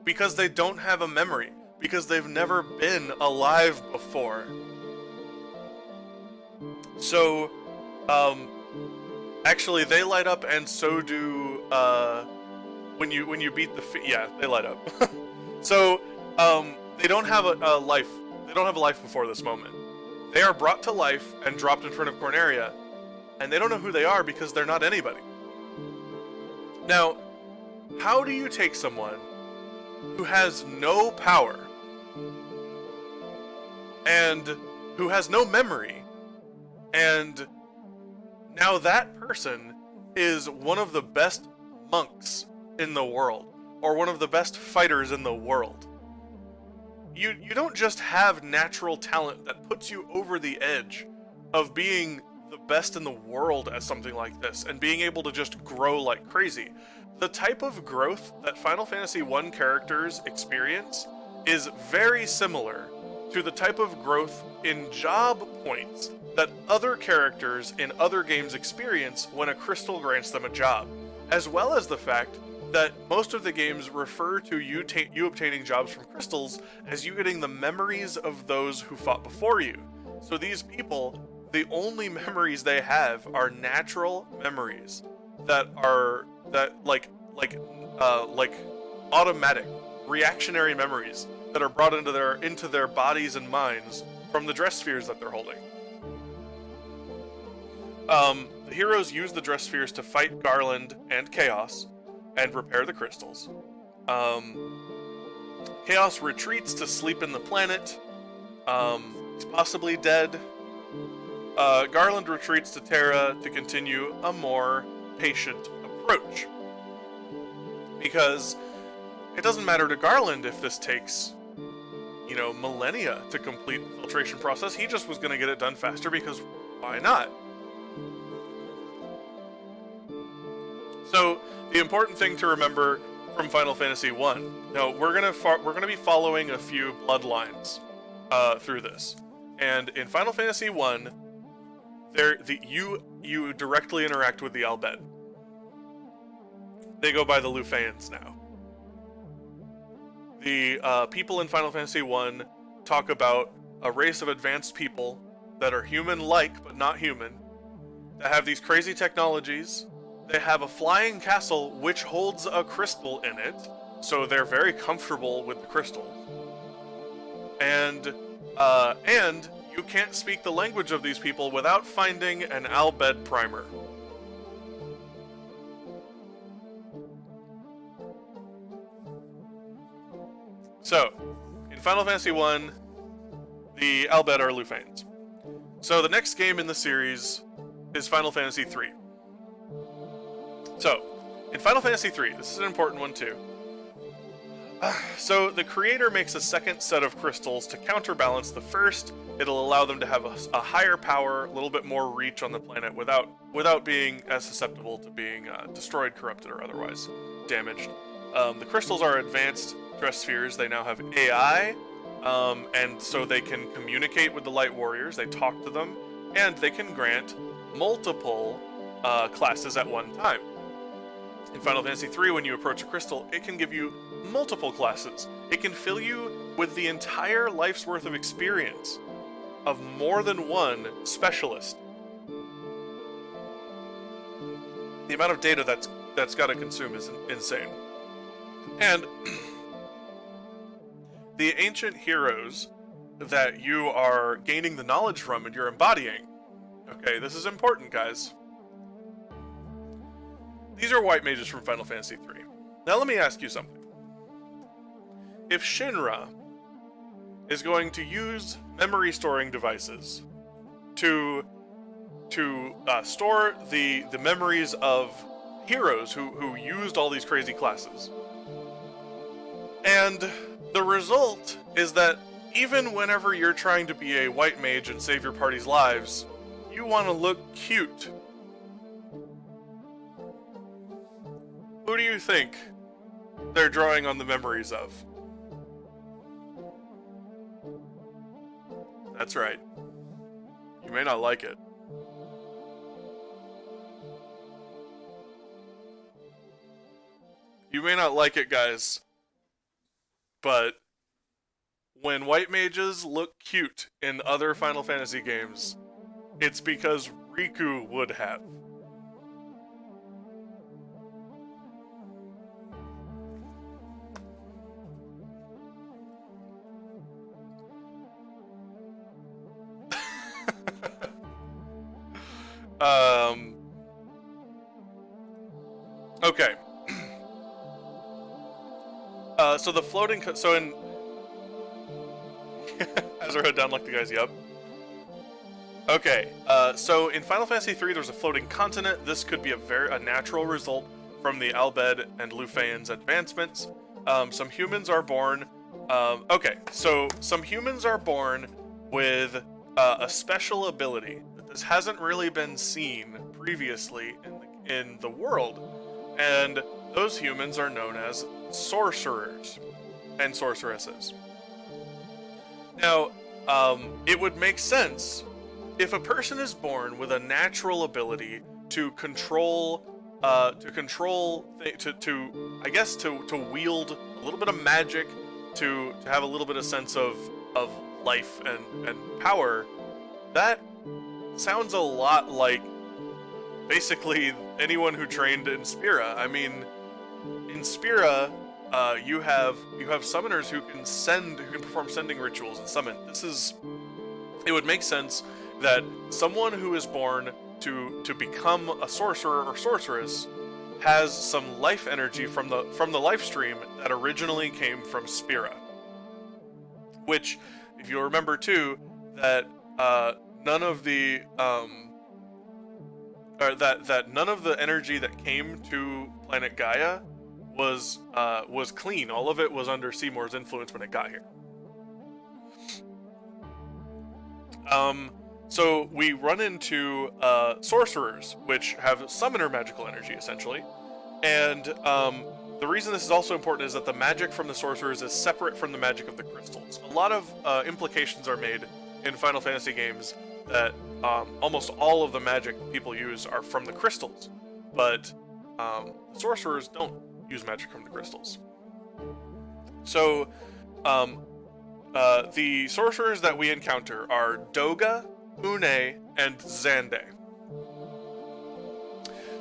Because they don't have a memory. Because they've never been alive before. So, actually, they light up, and so do when you beat the yeah, they light up. So, they don't have a life. They don't have a life before this moment. They are brought to life and dropped in front of Corneria, and they don't know who they are because they're not anybody. Now, how do you take someone who has no power and who has no memory, and now that person is one of the best monks in the world, or one of the best fighters in the world? You don't just have natural talent that puts you over the edge of being the best in the world at something like this and being able to just grow like crazy. The type of growth that Final Fantasy I characters experience is very similar to the type of growth in job points that other characters in other games experience when a crystal grants them a job, as well as the fact that most of the games refer to you obtaining jobs from crystals as you getting the memories of those who fought before you. So these people, the only memories they have are natural memories that are like automatic reactionary memories that are brought into their bodies and minds from the dress spheres that they're holding. The heroes use the dress spheres to fight Garland and Chaos and repair the crystals. Chaos retreats to sleep in the planet. He's possibly dead. Garland retreats to Terra to continue a more patient approach. Because it doesn't matter to Garland if this takes, millennia to complete the filtration process. He just was going to get it done faster because why not? So the important thing to remember from Final Fantasy I. Now we're gonna be following a few bloodlines through this, and in Final Fantasy I, you directly interact with the Al Bhed. They go by the Lufeyans now. The people in Final Fantasy I talk about a race of advanced people that are human-like but not human, that have these crazy technologies. They have a flying castle which holds a crystal in it, so they're very comfortable with the crystal. And you can't speak the language of these people without finding an Al Bhed primer. So, in Final Fantasy I, the Al Bhed are Lufeyans. So the next game in the series is Final Fantasy III. So, in Final Fantasy III, this is an important one too. So the creator makes a second set of crystals to counterbalance the first. It'll allow them to have a higher power, a little bit more reach on the planet without being as susceptible to being destroyed, corrupted, or otherwise damaged. The crystals are advanced dress spheres. They now have AI, and so they can communicate with the Light Warriors. They talk to them, and they can grant multiple classes at one time. In Final Fantasy III, when you approach a crystal, it can give you multiple classes. It can fill you with the entire life's worth of experience of more than one specialist. The amount of data that's got to consume is insane. And the ancient heroes that you are gaining the knowledge from and you're embodying. Okay, this is important, guys. These are white mages from Final Fantasy III. Now let me ask you something. If Shinra is going to use memory storing devices to store the memories of heroes who used all these crazy classes, and the result is that even whenever you're trying to be a white mage and save your party's lives, you want to look cute. Who do you think they're drawing on the memories of? That's right. You may not like it. You may not like it, guys, but when white mages look cute in other Final Fantasy games, it's because Riku would have. Okay. So the floating, so in Azura down like the guys, yep. Okay, so in Final Fantasy III, there's a floating continent. This could be a natural result from the Al Bhed and Lufeyen's advancements. Some humans are born. Okay, so some humans are born with a special ability. This hasn't really been seen previously in the world, and those humans are known as sorcerers and sorceresses. Now, it would make sense if a person is born with a natural ability to control, I guess to wield a little bit of magic, to have a little bit of sense of life and power. That sounds a lot like basically anyone who trained in Spira. I mean, in Spira, you have summoners who can perform sending rituals and summon. It would make sense that someone who is born to become a sorcerer or sorceress has some life energy from the life stream that originally came from Spira. Which, if you'll remember too, that none of the none of the energy that came to planet Gaia was clean. All of it was under Seymour's influence when it got here. So we run into sorcerers, which have summoner magical energy, essentially. And the reason this is also important is that the magic from the sorcerers is separate from the magic of the crystals. A lot of implications are made in Final Fantasy games that almost all of the magic people use are from the crystals, but sorcerers don't use magic from the crystals. So the sorcerers that we encounter are Doga, Une, and Xande.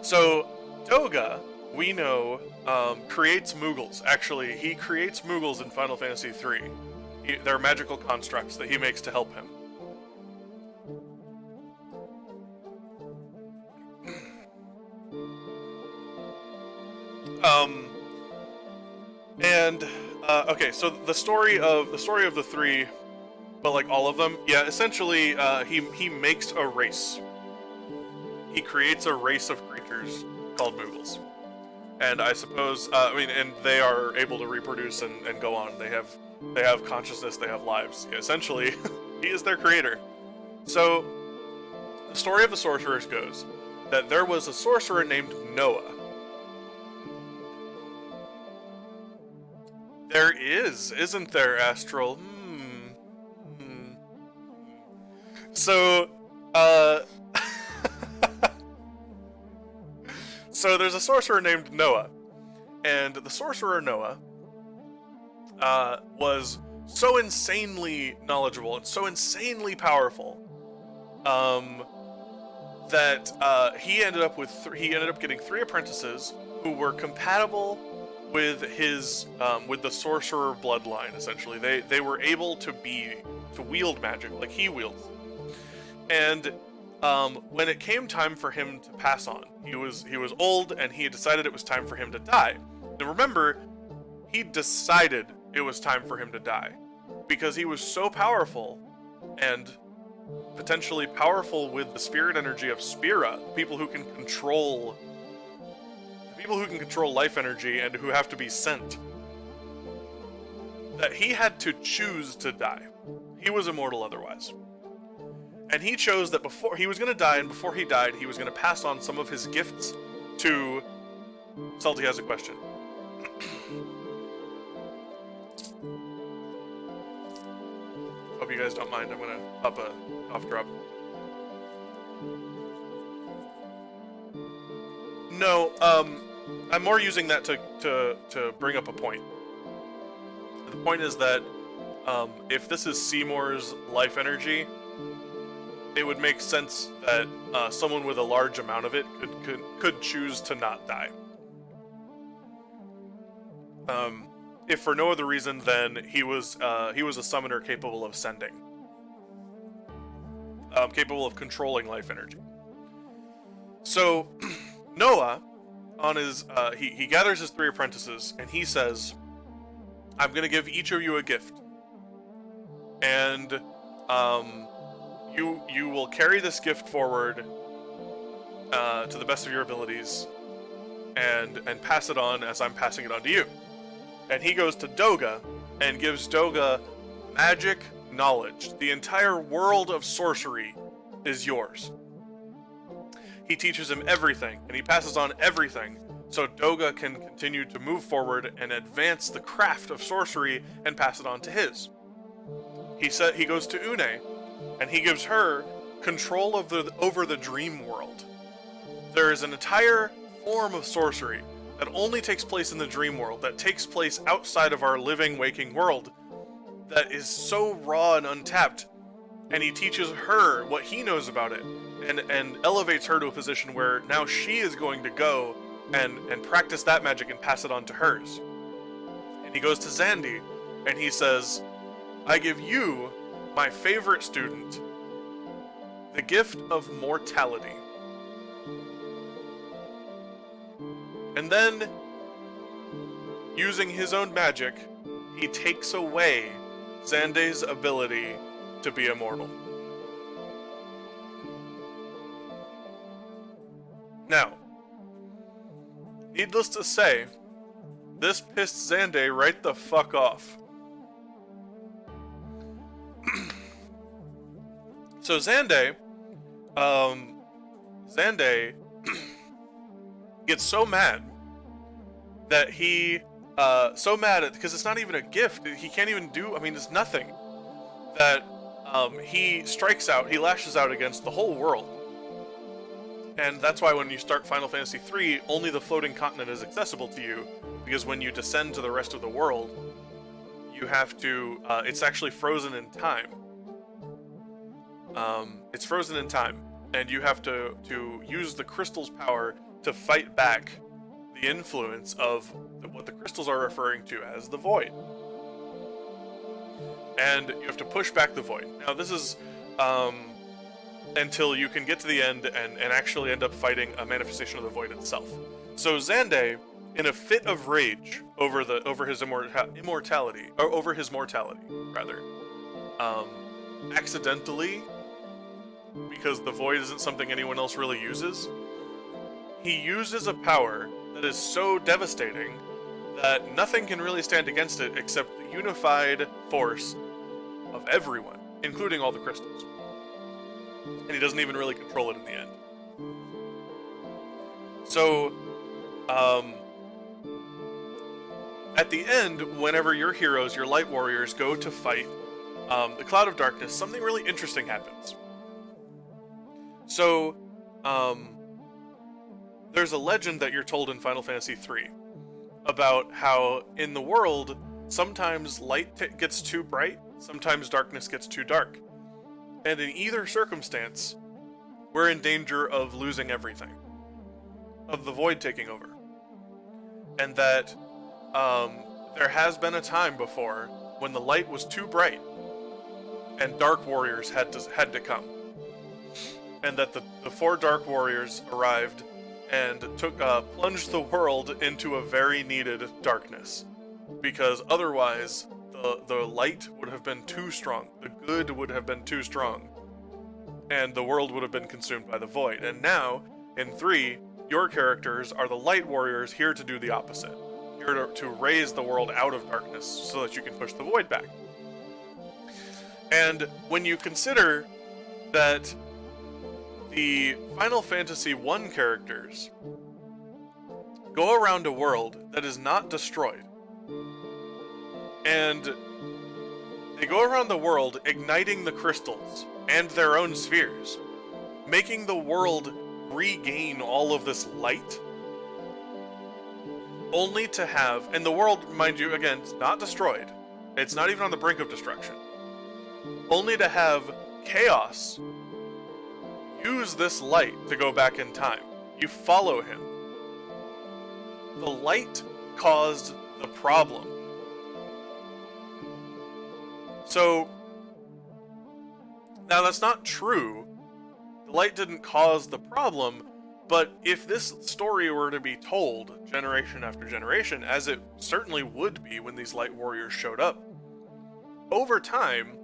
So Doga, we know, creates Moogles. Actually, he creates Moogles in Final Fantasy III. They're magical constructs that he makes to help him. Okay, so the story of the three, but like all of them, yeah, essentially, he makes a race. He creates a race of creatures called Moogles, and I suppose, and they are able to reproduce and go on. They have consciousness. They have lives. Yeah, essentially, he is their creator. So, the story of the sorcerers goes that there was a sorcerer named Noah. There is, isn't there, Astral? So, so there's a sorcerer named Noah, and the sorcerer Noah was so insanely knowledgeable and so insanely powerful that he ended up getting 3 apprentices who were compatible with his with the sorcerer bloodline. Essentially, they were able to wield magic like he wields. And when it came time for him to pass on, he was old, and he had decided it was time for him to die. And remember, he decided it was time for him to die because he was so powerful, and potentially powerful with the spirit energy of Spira, people who can control life energy and who have to be sent, that he had to choose to die. He was immortal otherwise. And he chose that before he was going to die, and before he died, he was going to pass on some of his gifts to... Salty has a question. Hope you guys don't mind. I'm going to pop a cough drop. No, I'm more using that to bring up a point. The point is that if this is Seymour's life energy, it would make sense that someone with a large amount of it could choose to not die. If for no other reason than he was a summoner capable of sending, capable of controlling life energy. So Noah, on his he gathers his 3 apprentices and he says, "I'm going to give each of you a gift, and you will carry this gift forward to the best of your abilities, and pass it on as I'm passing it on to you." And he goes to Doga and gives Doga magic knowledge. The entire world of sorcery is yours. He teaches him everything, and he passes on everything, so Doga can continue to move forward and advance the craft of sorcery and pass it on to his. He goes to Une, and he gives her control over the dream world. There is an entire form of sorcery that only takes place in the dream world, that takes place outside of our living, waking world, that is so raw and untapped, and he teaches her what he knows about it, and elevates her to a position where now she is going to go and practice that magic and pass it on to hers. And he goes to Xandi, and he says, "I give you, my favorite student, the gift of mortality." And then, using his own magic, he takes away Xandi's ability to be immortal. Now, needless to say, this pissed Xandi right the fuck off. So Xandi gets so mad that because it's not even a gift, he can't even it's nothing, that he strikes out, he lashes out against the whole world. And that's why when you start Final Fantasy III, only the floating continent is accessible to you, because when you descend to the rest of the world, you have to, it's actually frozen in time. It's frozen in time, and you have to use the crystal's power to fight back the influence of what the crystals are referring to as the void. And you have to push back the void. Now this is until you can get to the end and actually end up fighting a manifestation of the void itself. So Xandi, in a fit of rage over his mortality, accidentally, because the void isn't something anyone else really uses, he uses a power that is so devastating that nothing can really stand against it except the unified force of everyone, including all the crystals. And he doesn't even really control it in the end. So, at the end, whenever your heroes, your light warriors, go to fight the Cloud of Darkness, something really interesting happens. So, there's a legend that you're told in Final Fantasy III about how in the world, sometimes light gets too bright, sometimes darkness gets too dark. And in either circumstance, we're in danger of losing everything, of the void taking over. And that there has been a time before when the light was too bright and dark warriors had to come. And that the 4 dark warriors arrived and plunged the world into a very needed darkness, because otherwise the light would have been too strong, the good would have been too strong, and the world would have been consumed by the void. And now, in 3, your characters are the light warriors here to do the opposite, here to raise the world out of darkness so that you can push the void back. And when you consider that the Final Fantasy I characters go around a world that is not destroyed, and they go around the world igniting the crystals and their own spheres, making the world regain all of this light, only to have, and the world, mind you, again, it's not destroyed. It's not even on the brink of destruction. Only to have Chaos use this light to go back in time. You follow him. The light caused the problem. So, now that's not true. The light didn't cause the problem, but if this story were to be told generation after generation, as it certainly would be when these light warriors showed up, over time,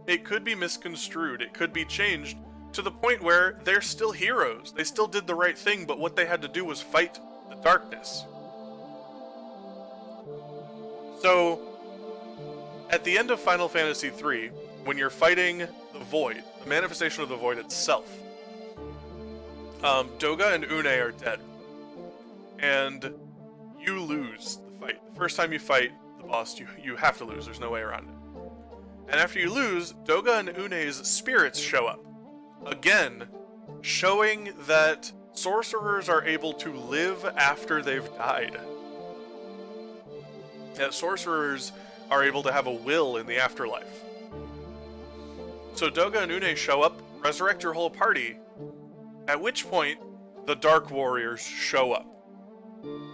it could be misconstrued, it could be changed to the point where they're still heroes. They still did the right thing, but what they had to do was fight the darkness. So, at the end of Final Fantasy III, when you're fighting the Void, the manifestation of the Void itself, Doga and Une are dead. And you lose the fight. The first time you fight the boss, you have to lose. There's no way around it. And after you lose, Doga and Une's spirits show up. Again, showing that sorcerers are able to live after they've died. That sorcerers are able to have a will in the afterlife. So Doga and Une show up, resurrect your whole party, at which point the Dark Warriors show up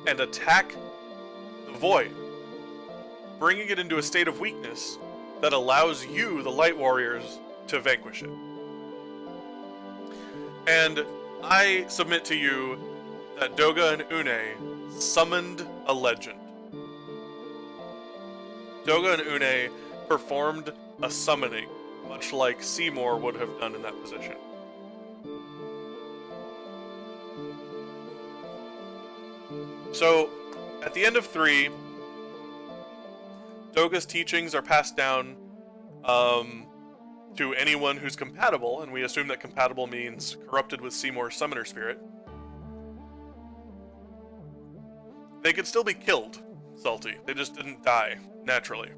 and attack the Void, bringing it into a state of weakness that allows you, the Light Warriors, to vanquish it. And I submit to you that Doga and Une summoned a legend. Doga and Une performed a summoning, much like Seymour would have done in that position. So, at the end of 3, Doga's teachings are passed down to anyone who's compatible, and we assume that compatible means corrupted with Seymour's summoner spirit. They could still be killed, Salty. They just didn't die naturally.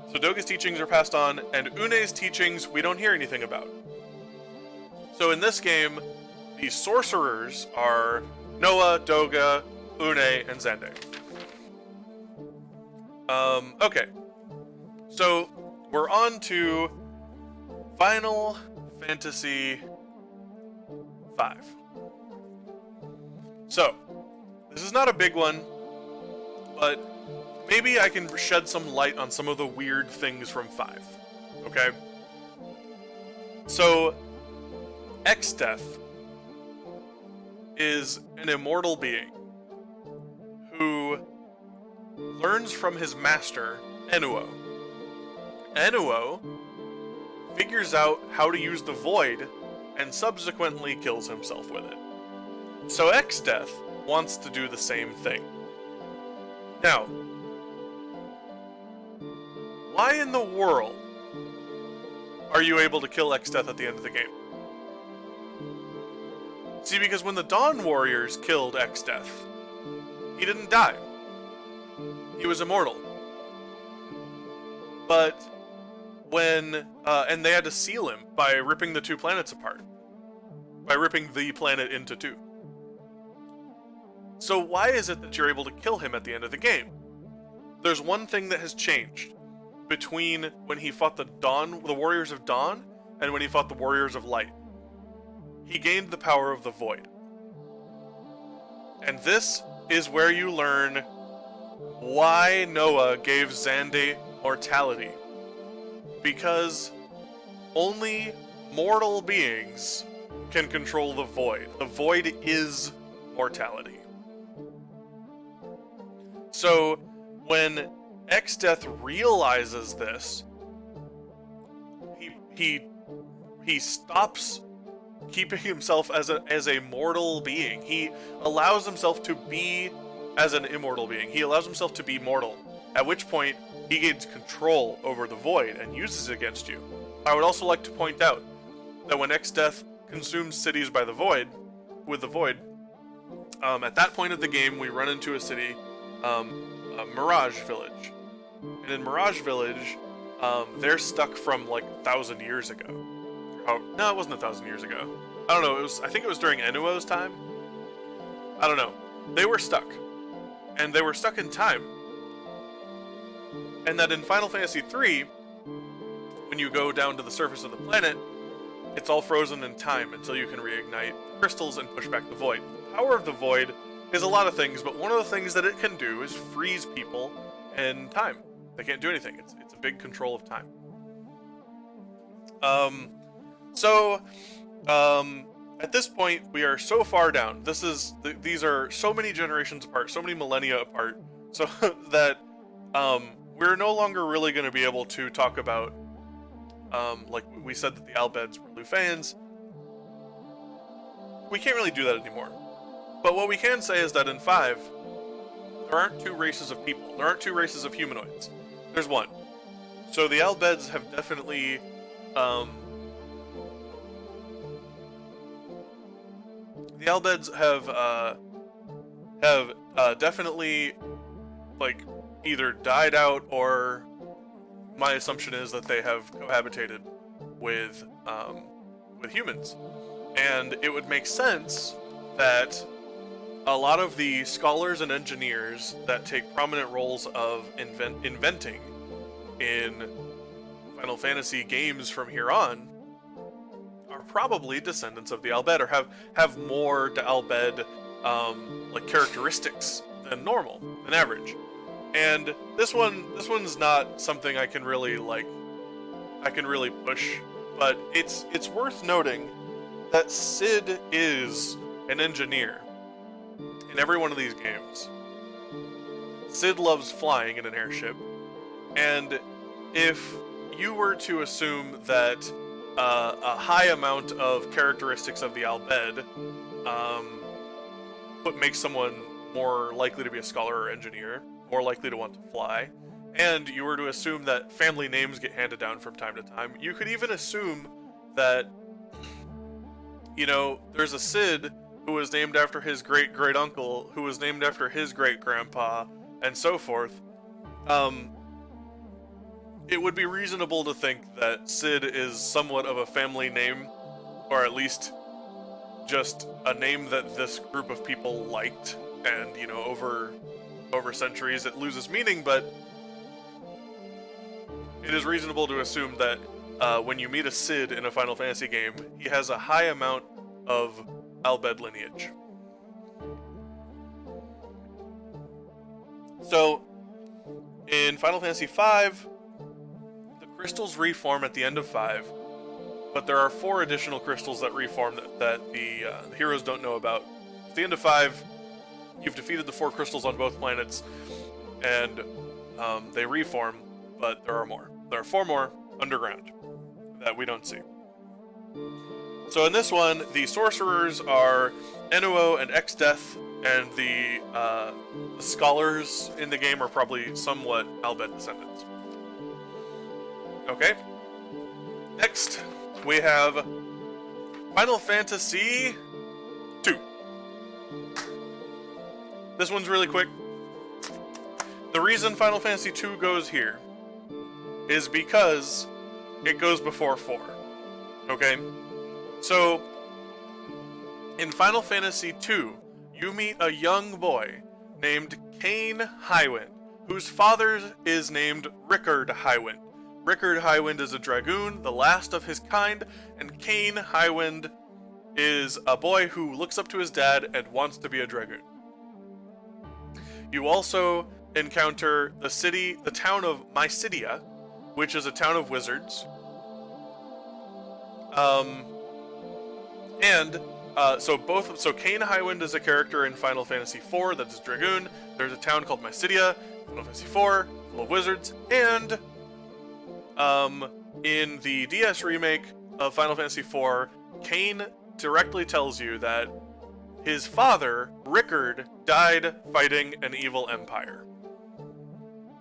So Doga's teachings are passed on, and Une's teachings we don't hear anything about. So in this game, the sorcerers are Noah, Doga, Une, and Xande. Okay. So, we're on to Final Fantasy V. So, this is not a big one, but maybe I can shed some light on some of the weird things from 5. Okay? So, Exdeath is an immortal being who learns from his master, Enuo. Enuo figures out how to use the Void and subsequently kills himself with it. So Exdeath wants to do the same thing. Now, why in the world are you able to kill Exdeath at the end of the game? See, because when the Dawn Warriors killed Exdeath, he didn't die. He was immortal. But when, and they had to seal him by ripping the 2 planets apart. By ripping the planet into 2. So why is it that you're able to kill him at the end of the game? There's one thing that has changed between when he fought the Warriors of Dawn, and when he fought the Warriors of Light. He gained the power of the Void. And this is where you learn why Noah gave Xande mortality. Because only mortal beings can control the Void. The Void is mortality. So, when Exdeath realizes this, he stops keeping himself as a mortal being. He allows himself to be as an immortal being. He allows himself to be mortal, at which point he gains control over the Void and uses it against you. I would also like to point out that when Exdeath consumes cities by the Void, with the Void, at that point of the game we run into a city, Mirage Village. And in Mirage Village, they're stuck from like 1,000 years ago. Oh, no, it wasn't 1,000 years ago. I don't know. I think it was during Enuo's time. I don't know. They were stuck, and they were stuck in time. And that in Final Fantasy III, when you go down to the surface of the planet, it's all frozen in time until you can reignite the crystals and push back the void. The power of the void is a lot of things, but one of the things that it can do is freeze people in time. They can't do anything. It's a big control of time. At this point, we are so far down. These are so many generations apart, so many millennia apart, so that we're no longer really going to be able to talk about, like we said that the Albeds were Lufans. We can't really do that anymore. But what we can say is that in 5, there aren't 2 races of people. There aren't 2 races of humanoids. There's 1. So the Albeds have definitely, definitely, like, either died out, or my assumption is that they have cohabitated with humans. And it would make sense that a lot of the scholars and engineers that take prominent roles of inventing in Final Fantasy games from here on are probably descendants of the Albed, or have more Albed like characteristics than normal, than average. And this one's not something I can really push, but it's worth noting that Cid is an engineer in every one of these games. Cid loves flying in an airship, and if you were to assume that a high amount of characteristics of the Albed makes someone more likely to be a scholar or engineer, more likely to want to fly, and you were to assume that family names get handed down from time to time, you could even assume that, you know, there's a Cid who was named after his great-great-uncle, who was named after his great-grandpa, and so forth. It would be reasonable to think that Cid is somewhat of a family name, or at least just a name that this group of people liked, and, you know, over centuries it loses meaning, but it is reasonable to assume that when you meet a Cid in a Final Fantasy game, he has a high amount of Albed lineage. So, in Final Fantasy V, the crystals reform at the end of 5, but there are 4 additional crystals that reform that the heroes don't know about. At the end of 5, you've defeated the 4 crystals on both planets, and they reform, but there are more. There are 4 more underground that we don't see. So in this one, the sorcerers are Enuo and Exdeath, and the scholars in the game are probably somewhat Albed descendants. Okay. Next, we have Final Fantasy II. This one's really quick. The reason Final Fantasy II goes here is because it goes before 4. Okay? So, in Final Fantasy II, you meet a young boy named Kain Highwind, whose father is named Rickard Highwind. Rickard Highwind is a dragoon, the last of his kind, and Kain Highwind is a boy who looks up to his dad and wants to be a dragoon. You also encounter the town of Mysidia, which is a town of wizards. So Kain Highwind is a character in Final Fantasy IV that is dragoon. There's a town called Mysidia, Final Fantasy IV, full of wizards, and in the DS remake of Final Fantasy IV, Kain directly tells you that his father, Rickard, died fighting an evil empire.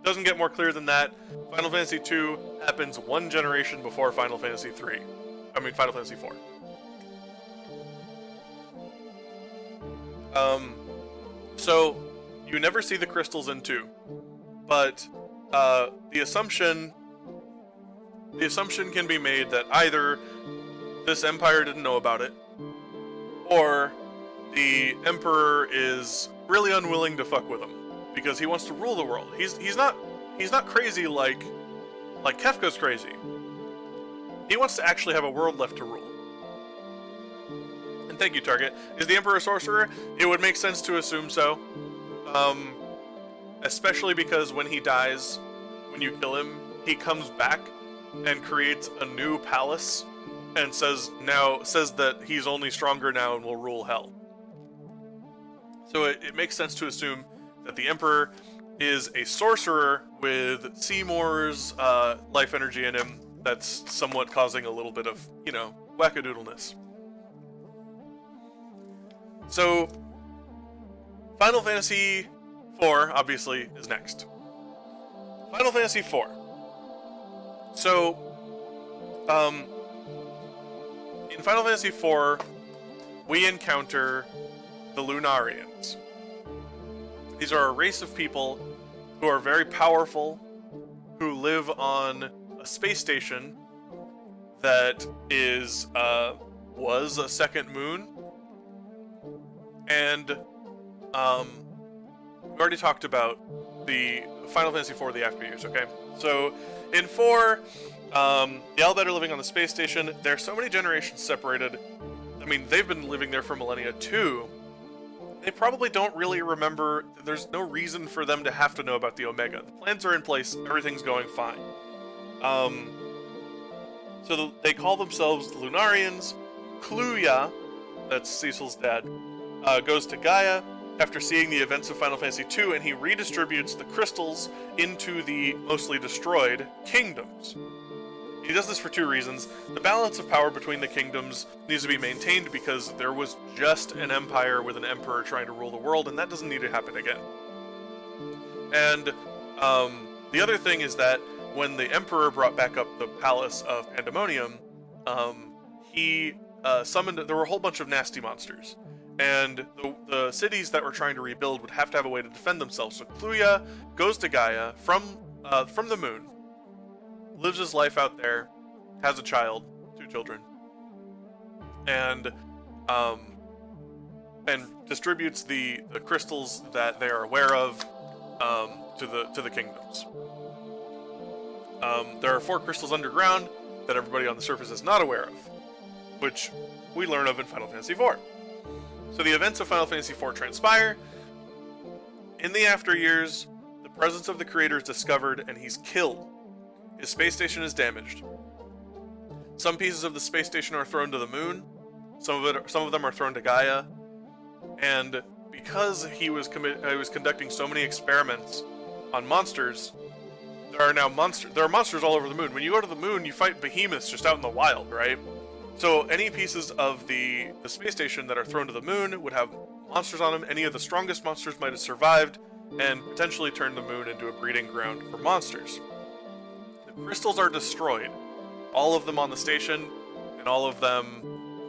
Doesn't get more clear than that. Final Fantasy II happens 1 generation before Final Fantasy IV. Final Fantasy IV. So, you never see the crystals in 2, but the assumption the assumption can be made that either this empire didn't know about it, or the Emperor is really unwilling to fuck with him because he wants to rule the world. He's not crazy like Kefka's crazy. He wants to actually have a world left to rule. And thank you, Target. Is the Emperor a sorcerer? It would make sense to assume so. Especially because when he dies, when you kill him, he comes back and creates a new palace and says that he's only stronger now and will rule hell. So it makes sense to assume that the Emperor is a sorcerer with Seymour's life energy in him that's somewhat causing a little bit of, wackadoodleness. So, Final Fantasy IV, obviously, is next. Final Fantasy IV. So, in Final Fantasy IV, we encounter the Lunarians. These are a race of people who are very powerful, who live on a space station that was a second moon. And, we already talked about the Final Fantasy IV, the after years, okay? So, in 4, the Al Bhed are living on the space station. There's so many generations separated. I mean, they've been living there for millennia too. They probably don't really remember. There's no reason for them to have to know about the Omega. The plans are in place. Everything's going fine. So they call themselves the Lunarians. Kluya, that's Cecil's dad, goes to Gaia after seeing the events of Final Fantasy II, and he redistributes the crystals into the mostly destroyed kingdoms. He does this for 2 reasons. The balance of power between the kingdoms needs to be maintained because there was just an empire with an emperor trying to rule the world, and that doesn't need to happen again. And the other thing is that when the emperor brought back up the Palace of Pandemonium, he summoned. There were a whole bunch of nasty monsters, and the cities that were trying to rebuild would have to have a way to defend themselves. So Kluya goes to Gaia from the moon, lives his life out there, has a child, 2 children, and distributes the crystals that they are aware of to the kingdoms. There are 4 crystals underground that everybody on the surface is not aware of, which we learn of in Final Fantasy IV. So the events of Final Fantasy IV transpire. In the after years, the presence of the creator is discovered and he's killed. His space station is damaged. Some pieces of the space station are thrown to the moon. Some of them are thrown to Gaia. And because he was conducting so many experiments on monsters, there are monsters all over the moon. When you go to the moon, you fight behemoths just out in the wild, right? So any pieces of the space station that are thrown to the moon would have monsters on them. Any of the strongest monsters might have survived and potentially turned the moon into a breeding ground for monsters. The crystals are destroyed, all of them on the station and all of them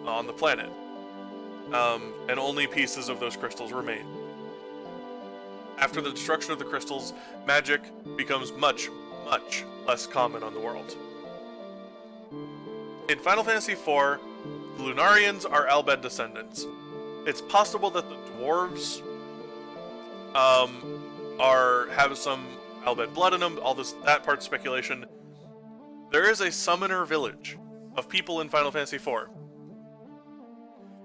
on the planet, and only pieces of those crystals remain. After the destruction of the crystals, magic becomes much, much less common on the world. In Final Fantasy IV, the Lunarians are Al Bhed descendants. It's possible that the dwarves have some Al Bhed blood in them. That part's speculation. There is a summoner village of people in Final Fantasy IV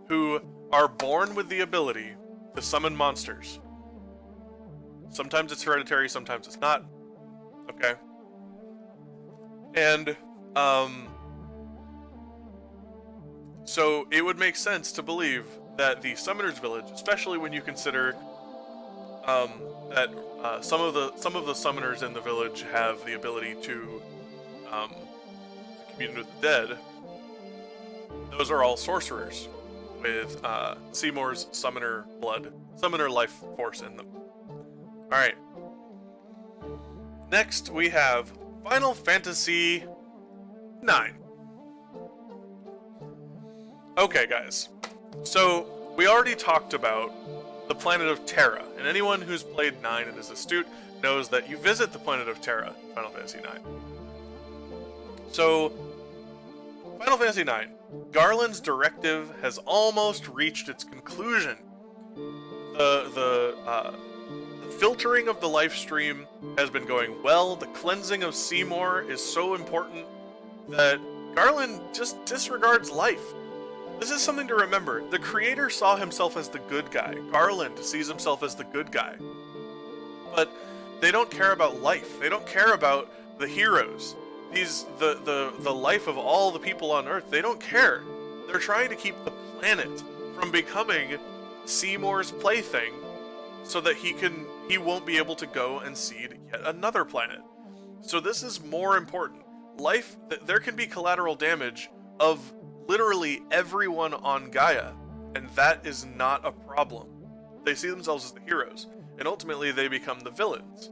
who are born with the ability to summon monsters. Sometimes it's hereditary, sometimes it's not. Okay. And, so it would make sense to believe that the Summoner's Village, especially when you consider that some of the summoners in the village have the ability to commune with the dead, those are all sorcerers with Seymour's summoner life force in them. Alright. Next we have Final Fantasy IX. Okay, guys. So, we already talked about the planet of Terra, and anyone who's played 9 and is astute knows that you visit the planet of Terra in Final Fantasy IX. So, Final Fantasy IX. Garland's directive has almost reached its conclusion. The filtering of the life stream has been going well. The cleansing of Seymour is so important that Garland just disregards life. This is something to remember. The creator saw himself as the good guy. Garland sees himself as the good guy. But they don't care about life. They don't care about the heroes. The life of all the people on Earth. They don't care. They're trying to keep the planet from becoming Seymour's plaything so that he won't be able to go and seed yet another planet. So this is more important. Life, there can be collateral damage of literally everyone on Gaia, and that is not a problem. They see themselves as the heroes, and ultimately they become the villains.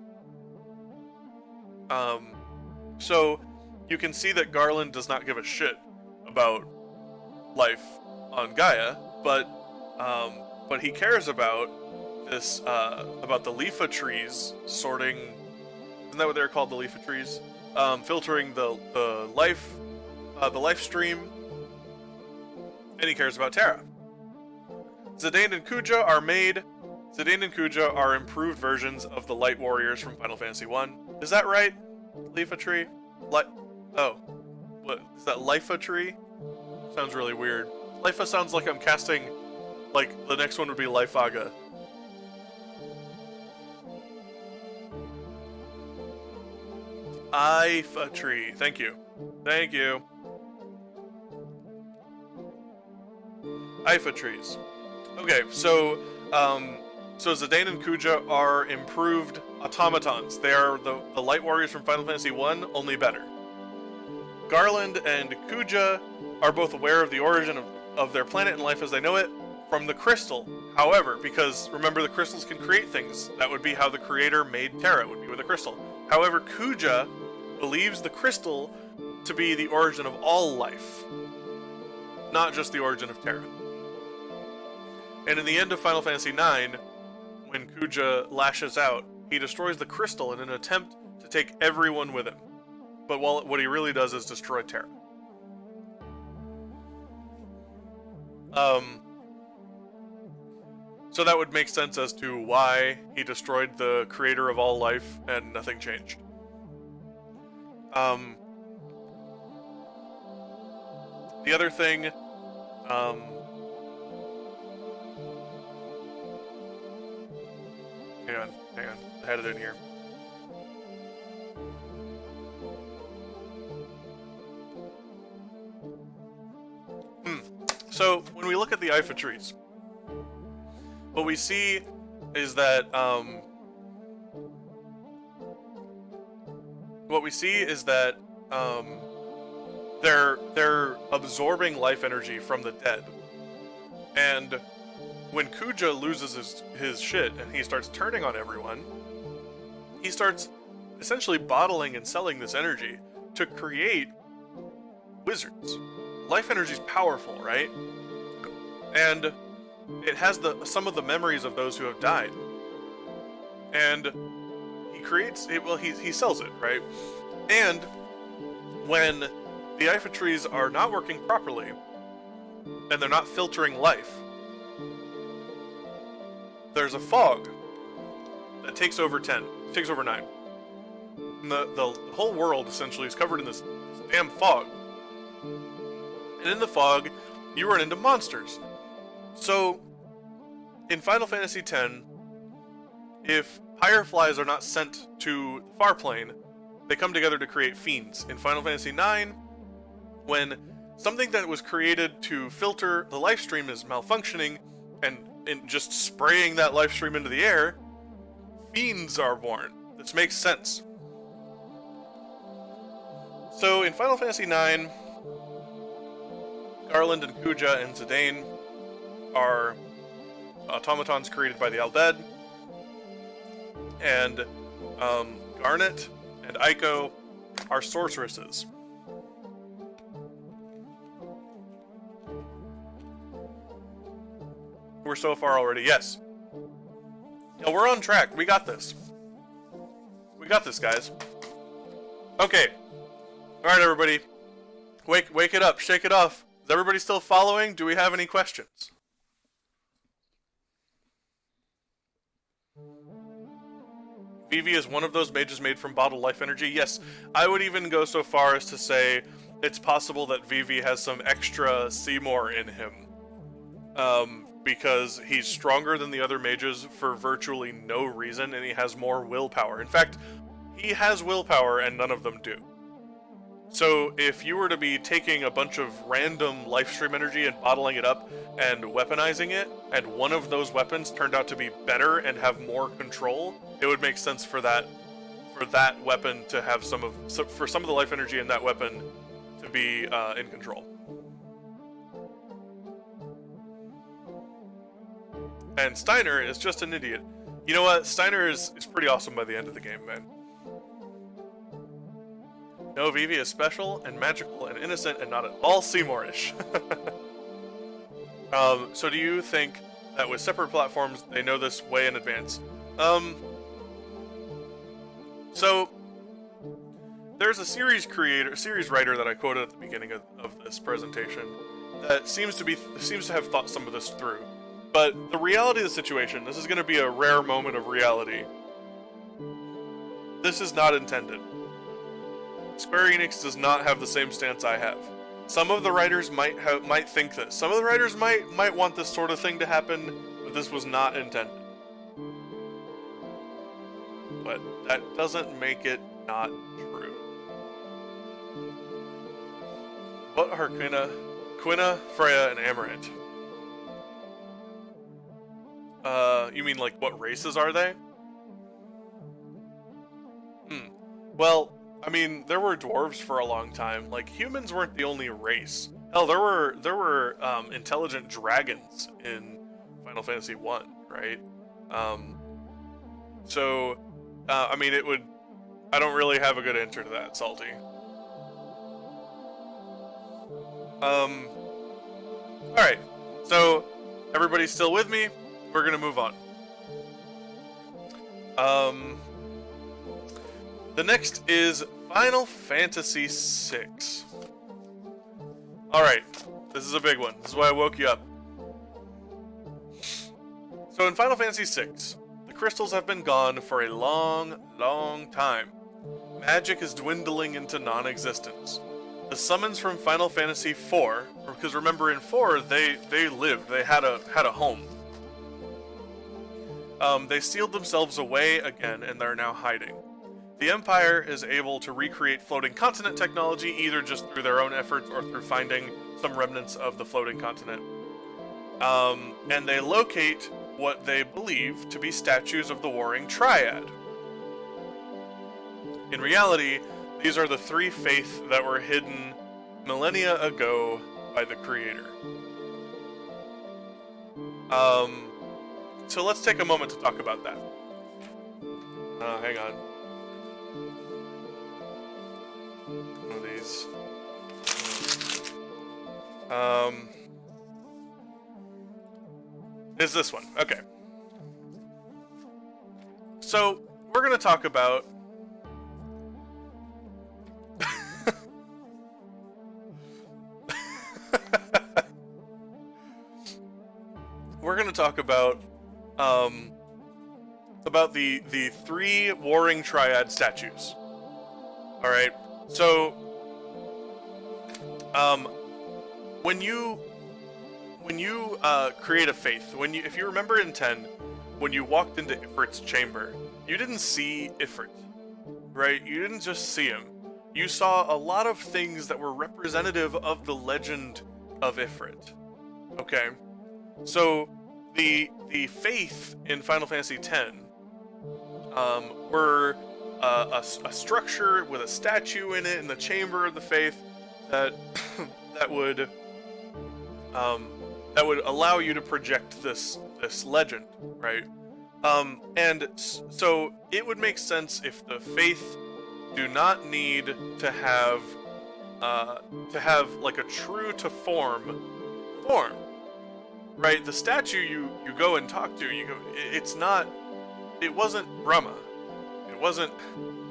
So you can see that Garland does not give a shit about life on Gaia, but he cares about this, about the Leafa trees sorting. Isn't that what they're called, the Leafa trees? Filtering the life stream, and he cares about Terra. Zidane and Kuja are made. Zidane and Kuja are improved versions of the Light Warriors from Final Fantasy 1. Is that right? Leafa tree? Oh. What? Is that Lifa tree? Sounds really weird. Lifa sounds like I'm casting, like, the next one would be Lifaga. Ifa tree. Thank you. Thank you. Ifa trees. Okay, so Zidane and Kuja are improved automatons. They are the Light Warriors from Final Fantasy 1, only better. Garland and Kuja are both aware of the origin of their planet and life as they know it from the crystal. However, because remember the crystals can create things, that would be how the creator made Terra, would be with a crystal. However, Kuja believes the crystal to be the origin of all life, not just the origin of Terra. And in the end of Final Fantasy IX, when Kuja lashes out, he destroys the crystal in an attempt to take everyone with him. But what he really does is destroy Terra. So that would make sense as to why he destroyed the creator of all life and nothing changed. The other thing, hang on, I had it in here. So, when we look at the Ifa trees, what we see is that, they're absorbing life energy from the dead. And when Kuja loses his shit and he starts turning on everyone, he starts essentially bottling and selling this energy to create wizards. Life energy is powerful, right? And it has some of the memories of those who have died. And he creates it, well, he sells it, right? And when the Ifa trees are not working properly, and they're not filtering life, there's a fog that takes over 9. And the whole world essentially is covered in this damn fog. And in the fog, you run into monsters. So, in Final Fantasy X, if Fireflies are not sent to the far plane, they come together to create fiends. In Final Fantasy IX, when something that was created to filter the life stream is malfunctioning, and just spraying that life stream into the air, fiends are born. This makes sense. So, in Final Fantasy IX, Garland and Kuja and Zidane are automatons created by the Albed, and Garnet and Aiko are sorceresses. We're so far already, yes. Yeah, we're on track. We got this. We got this, guys. Okay. Alright, everybody. Wake it up, shake it off. Is everybody still following? Do we have any questions? Vivi is one of those mages made from bottled life energy. Yes, I would even go so far as to say it's possible that Vivi has some extra Seymour in him. Because he's stronger than the other mages for virtually no reason, and he has more willpower. In fact, he has willpower and none of them do. So if you were to be taking a bunch of random life stream energy and bottling it up and weaponizing it, and one of those weapons turned out to be better and have more control, it would make sense for that weapon to have some of the life energy in that weapon to be in control. And Steiner is just an idiot. You know what? Steiner is pretty awesome by the end of the game, man. No, Vivi is special and magical and innocent and not at all Seymourish. So do you think that with separate platforms, they know this way in advance? So there's a series writer that I quoted at the beginning of this presentation that seems to have thought some of this through. But the reality of the situation, this is going to be a rare moment of reality. This is not intended. Square Enix does not have the same stance I have. Some of the writers might think this. Some of the writers might want this sort of thing to happen, but this was not intended. But that doesn't make it not true. What are Quina, Freya, and Amarant? You mean like what races are they? Well, I mean, there were dwarves for a long time. Like, humans weren't the only race. Hell, there were intelligent dragons in Final Fantasy 1, right? I mean, I don't really have a good answer to that, Salty. Alright, so everybody's still with me? We're gonna move on. The next is Final Fantasy VI. Alright, this is a big one. This is why I woke you up. So in Final Fantasy VI, the crystals have been gone for a long, long time. Magic is dwindling into non-existence. The summons from Final Fantasy IV, because remember in 4 they lived, they had a home. They sealed themselves away again and they're now hiding. The Empire is able to recreate floating continent technology either just through their own efforts or through finding some remnants of the floating continent. And they locate what they believe to be statues of the Warring Triad. In reality, these are the three faiths that were hidden millennia ago by the Creator. So let's take a moment to talk about that. Hang on. One of these. Is this one. Okay. So, we're going to talk about the three Warring Triad statues. All right. So, when you create a faith, if you remember in 10, when you walked into Ifrit's chamber, you didn't see Ifrit, right? You didn't just see him. You saw a lot of things that were representative of the legend of Ifrit. Okay, so the faith in Final Fantasy X were a structure with a statue in it in the chamber of the faith that that would allow you to project this legend, right? And so it would make sense if the faith do not need to have like a true to form, right? The statue you go and talk to, it wasn't Brahma.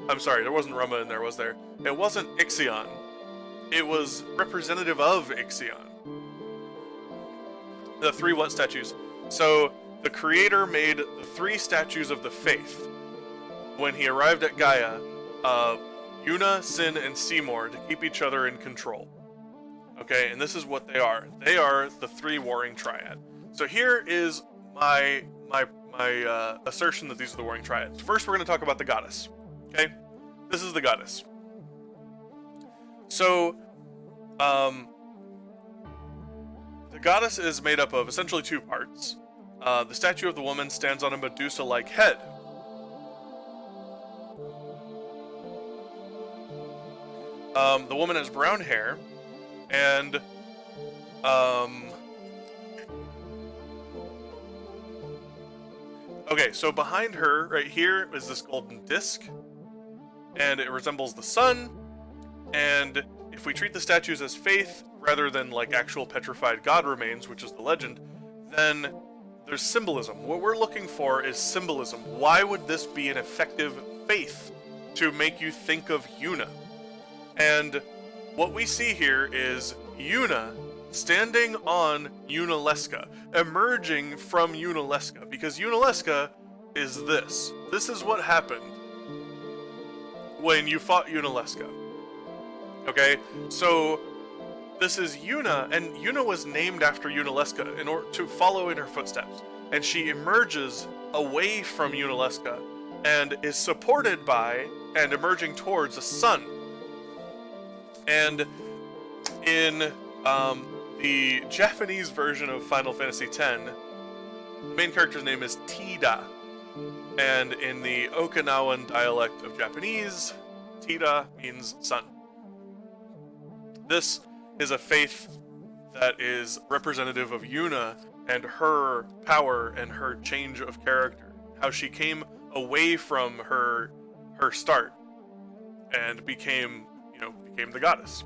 I'm sorry, there wasn't Rama in there, was there? It wasn't Ixion. it was representative of Ixion. The 3 what statues? So the creator made the 3 statues of the faith when he arrived at Gaia, Yuna, Sin, and Seymour, to keep each other in control. Okay, and this is what they are. They are the 3 warring triad. So here is my assertion that these are the warring triads. First, we're going to talk about the goddess. Okay, this is the goddess. So, the goddess is made up of essentially 2 parts. The statue of the woman stands on a Medusa-like head. The woman has brown hair, and okay, so behind her, right here, is this golden disc, and it resembles the sun. And if we treat the statues as faith rather than like actual petrified god remains, which is the legend, then there's symbolism. What we're looking for is symbolism. Why would this be an effective faith to make you think of Yuna? And what we see here is Yuna standing on Yunalesca, emerging from Yunalesca, because Yunalesca is this. This is what happened when you fought Yunalesca. Okay, so this is Yuna, and Yuna was named after Yunalesca in order to follow in her footsteps. And she emerges away from Yunalesca and is supported by and emerging towards a sun. And in the Japanese version of Final Fantasy X, the main character's name is Tida. And in the Okinawan dialect of Japanese, Tida means sun. This is a faith that is representative of Yuna and her power and her change of character. How she came away from her start and became the goddess.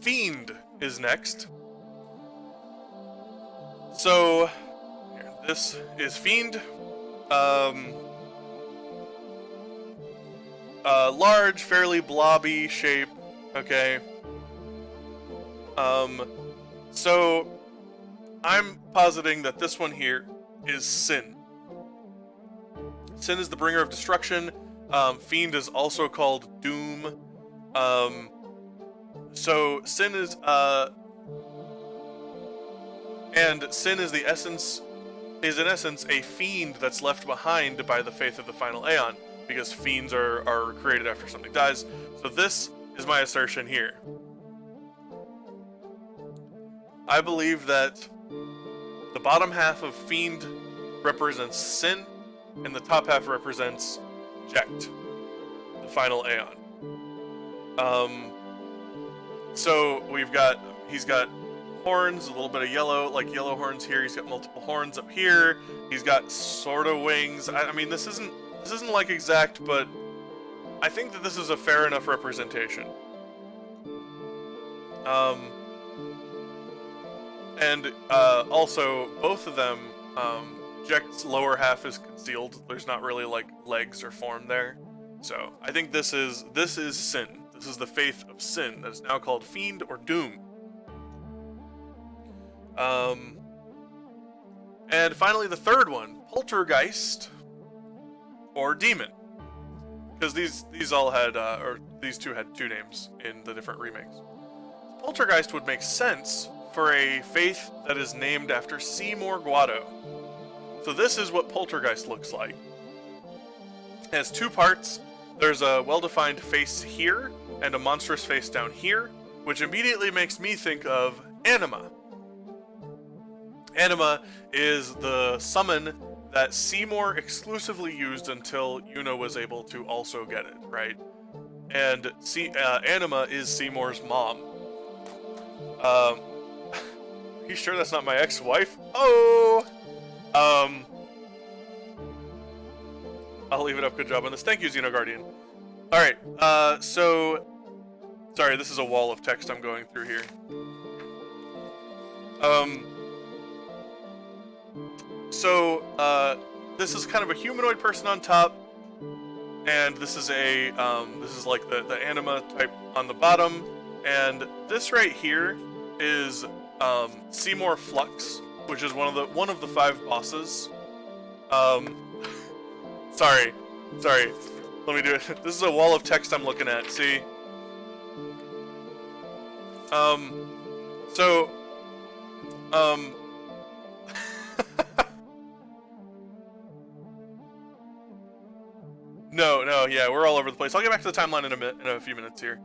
Fiend is next. So here, this is Fiend. Large, fairly blobby shape. Okay. So I'm positing that this one here is Sin. Sin is the bringer of destruction. Fiend is also called Doom. So Sin is and Sin is the essence, is in essence a fiend that's left behind by the faith of the final Aeon, because fiends are created after something dies. So this is my assertion here. I believe that the bottom half of Fiend represents Sin, and the top half represents Jecht, the final Aeon. So he's got horns, a little bit of yellow, like yellow horns here. He's got multiple horns up here. He's got sort of wings. I mean, this isn't like exact, but I think that this is a fair enough representation. And also both of them, Jecht's lower half is concealed. There's not really like legs or form there. So I think this is Sin. This is the faith of Sin that is now called Fiend or Doom. And finally the third one, Poltergeist or Demon. Because these all had, or these two had 2 names in the different remakes. Poltergeist would make sense for a faith that is named after Seymour Guado. So this is what Poltergeist looks like. It has 2 parts. There's a well-defined face here and a monstrous face down here, which immediately makes me think of Anima. Anima is the summon that Seymour exclusively used until Yuna was able to also get it, right? And Anima is Seymour's mom. Are you sure that's not my ex-wife? Oh! I'll leave it up. Good job on this. Thank you, Xenoguardian. Alright, so... Sorry, this is a wall of text I'm going through here. So, this is kind of a humanoid person on top, and this is like the anima type on the bottom, and this right here is Seymour Flux, which is one of the 5 bosses. Sorry. Let me do it. This is a wall of text I'm looking at. See. So. No, yeah, we're all over the place. I'll get back to the timeline in a few minutes here.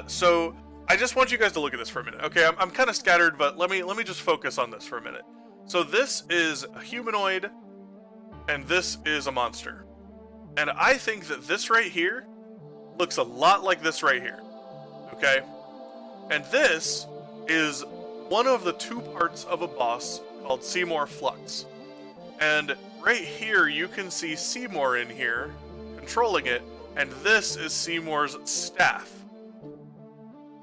So I just want you guys to look at this for a minute. Okay, I'm kind of scattered, but let me just focus on this for a minute. So this is a humanoid, and this is a monster. And I think that this right here looks a lot like this right here. Okay? And this is one of the 2 parts of a boss called Seymour Flux. And right here, you can see Seymour in here controlling it, and this is Seymour's staff.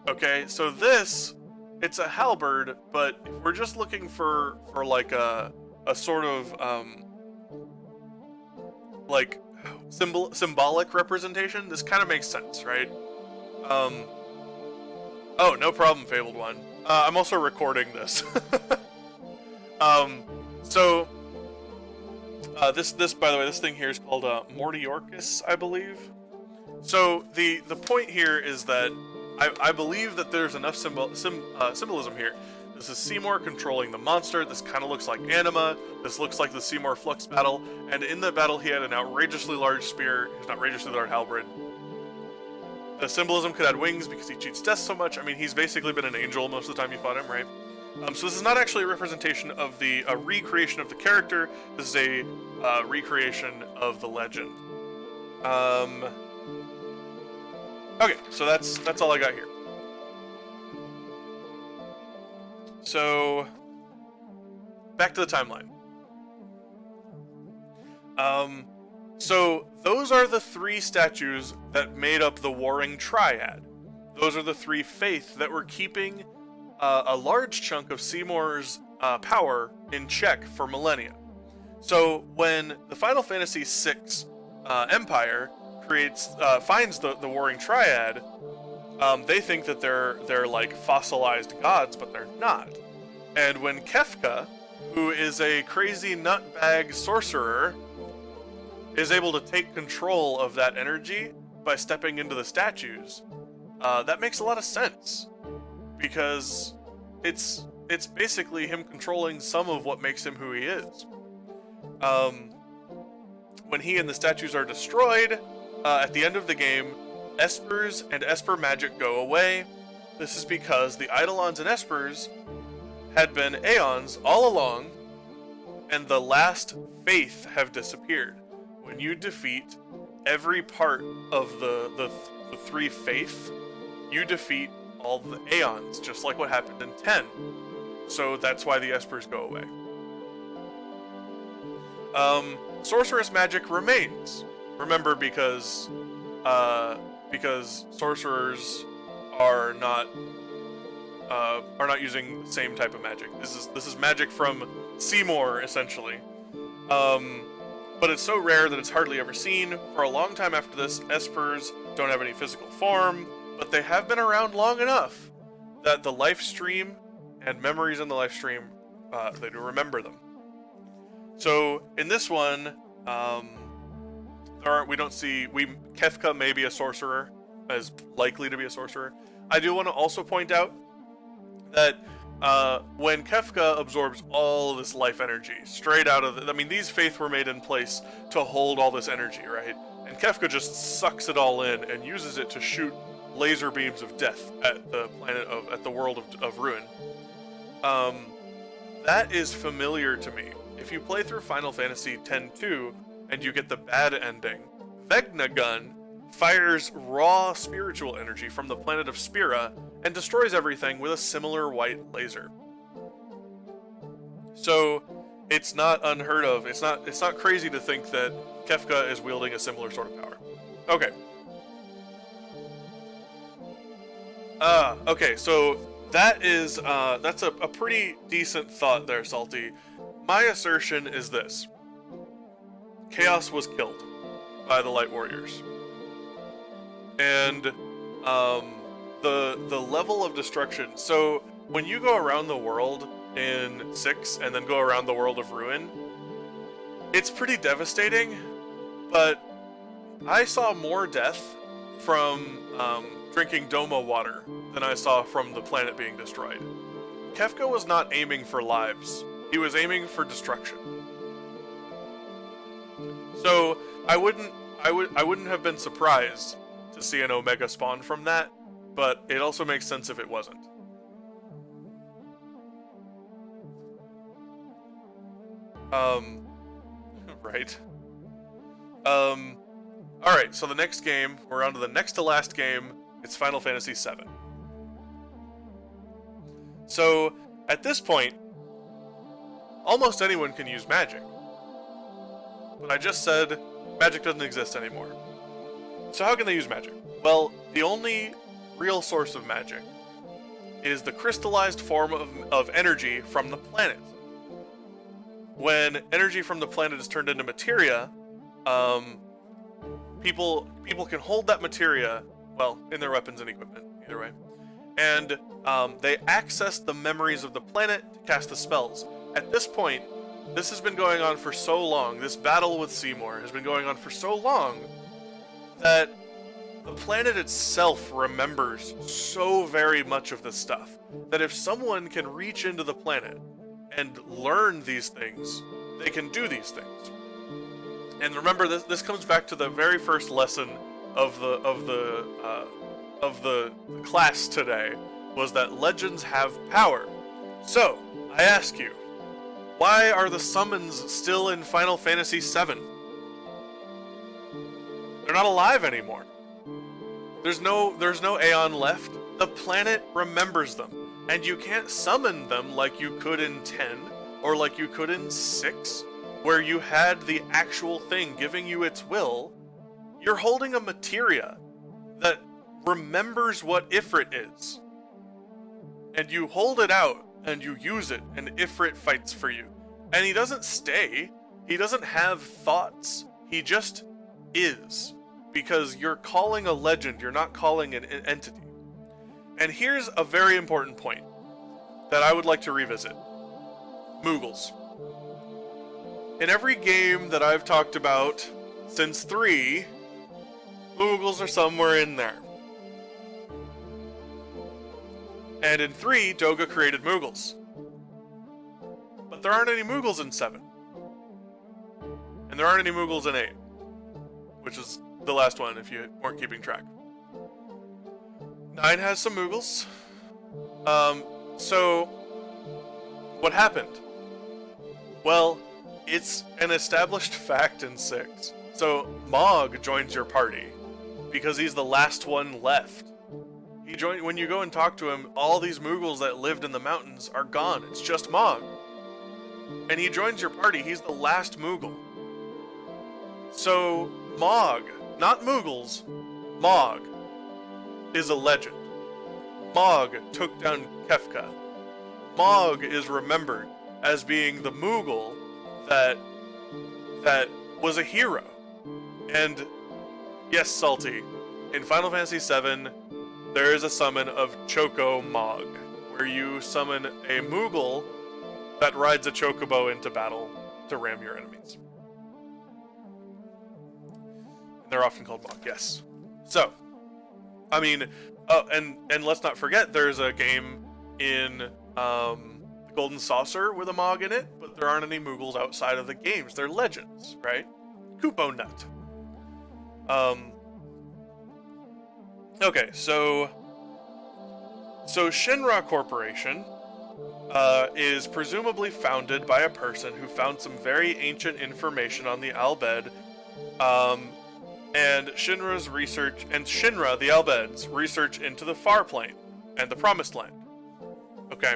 Okay, so this, it's a halberd, but if we're just looking for like a sort of like symbolic representation, this kind of makes sense, right? Oh, no problem, Fabled One. I'm also recording this. This by the way, this thing here is called Mortiorcus, I believe. So the point here is that I believe that there's enough symbolism here. This is Seymour controlling the monster. This kind of looks like Anima. This looks like the Seymour Flux battle. And in the battle, he had an outrageously large spear. His outrageously large halberd. The symbolism could add wings because he cheats death so much. I mean, he's basically been an angel most of the time you fought him, right? So this is not actually a representation of a recreation of the character. This is a recreation of the legend. Okay, so that's all I got here. So back to the timeline. So those are the 3 statues that made up the Warring Triad. Those are the 3 faith that were keeping a large chunk of Seymour's power in check for millennia. So when the Final Fantasy VI Empire finds the Warring Triad, they think that they're like fossilized gods, but they're not. And when Kefka, who is a crazy nutbag sorcerer, is able to take control of that energy by stepping into the statues, that makes a lot of sense. Because it's basically him controlling some of what makes him who he is. When he and the statues are destroyed, at the end of the game, Espers and Esper magic go away. This is because the Eidolons and Espers had been Aeons all along, and the last faith have disappeared. When you defeat every part of the 3 faith, you defeat all the Aeons, just like what happened in 10. So that's why the Espers go away. Sorceress magic remains. Remember, because sorcerers are not using the same type of magic. This is magic from Seymour, essentially. But it's so rare that it's hardly ever seen. For a long time after this, Espers don't have any physical form, but they have been around long enough that the life stream and memories in the life stream, they do remember them. So in this one, Kefka may be a sorcerer, is likely to be a sorcerer. I do want to also point out that when Kefka absorbs all this life energy straight out of these faith were made in place to hold all this energy, right? And Kefka just sucks it all in and uses it to shoot laser beams of death at the world of Ruin. That is familiar to me. If you play through Final Fantasy X-2 and you get the bad ending, Vecna Gun fires raw spiritual energy from the planet of Spira and destroys everything with a similar white laser. So it's not unheard of. It's not crazy to think that Kefka is wielding a similar sort of power. Okay. Okay, so that's a pretty decent thought there, Salty. My assertion is this. Chaos was killed. by the Light Warriors. And the level of destruction. So when you go around the world in 6 and then go around the world of Ruin, it's pretty devastating, but I saw more death from drinking Doma water than I saw from the planet being destroyed. Kefka was not aiming for lives. He was aiming for destruction. So I wouldn't have been surprised to see an Omega spawn from that, but it also makes sense if it wasn't. Right. Alright, so the next game, we're on to the next to last game, it's Final Fantasy VII. So, at this point, almost anyone can use magic. But I just said, magic doesn't exist anymore. So how can they use magic? Well, the only real source of magic is the crystallized form of energy from the planet. When energy from the planet is turned into materia, people can hold that materia, well, in their weapons and equipment, either way, and they access the memories of the planet to cast the spells. At this point, this has been going on for so long, this battle with Seymour has been going on for so long, that the planet itself remembers so very much of this stuff, that if someone can reach into the planet and learn these things, they can do these things. And remember, this comes back to the very first lesson of the class today, was that legends have power. So, I ask you, why are the summons still in Final Fantasy VII? They're not alive anymore. There's no Aeon left. The planet remembers them. And you can't summon them like you could in 10, or like you could in 6, where you had the actual thing giving you its will. You're holding a materia that remembers what Ifrit is. And you hold it out, and you use it, and Ifrit fights for you. And he doesn't stay. He doesn't have thoughts. He just is. Because you're calling a legend, you're not calling an entity. And here's a very important point that I would like to revisit. Moogles. In every game that I've talked about since 3, Moogles are somewhere in there. And in 3, Doga created Moogles. But there aren't any Moogles in 7. And there aren't any Moogles in 8. Which is the last one, if you weren't keeping track. 9 has some Moogles. So, what happened? Well, it's an established fact in 6. So, Mog joins your party, because he's the last one left. When you go and talk to him, all these Moogles that lived in the mountains are gone. It's just Mog. And he joins your party, he's the last Moogle. So, Mog, not Moogles, Mog is a legend. Mog took down Kefka. Mog is remembered as being the Moogle that was a hero. And yes, Salty, in Final Fantasy VII, there is a summon of Choco Mog, where you summon a Moogle that rides a chocobo into battle to ram your enemies. And they're often called Mog, yes. So, I mean, and let's not forget, there's a game in Golden Saucer with a Mog in it, but there aren't any Moogles outside of the games. They're legends, right? Kupo Nut. Okay, so Shinra Corporation is presumably founded by a person who found some very ancient information on the Al Bhed, and Shinra's research, and Shinra, the Al Bhed's research into the Far Plane and the Promised Land. Okay,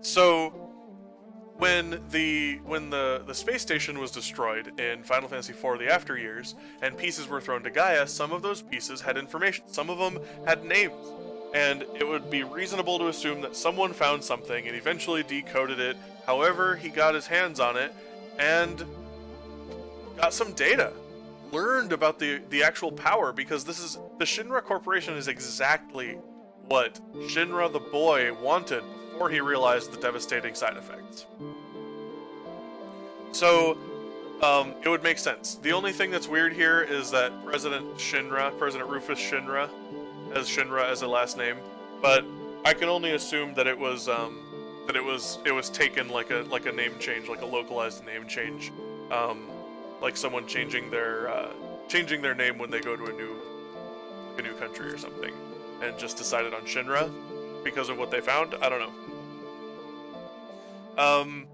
so when the space station was destroyed in Final Fantasy IV: The After Years, and pieces were thrown to Gaia, some of those pieces had information. Some of them had names. And it would be reasonable to assume that someone found something and eventually decoded it, however he got his hands on it, and got some data learned about the actual power, because the Shinra Corporation is exactly what Shinra the boy wanted before he realized the devastating side effects. So, it would make sense. The only thing that's weird here is that President Rufus Shinra, has Shinra as a last name, but I can only assume that it was taken like a name change, like a localized name change, like someone changing their name when they go to a new country or something, and just decided on Shinra because of what they found. I don't know.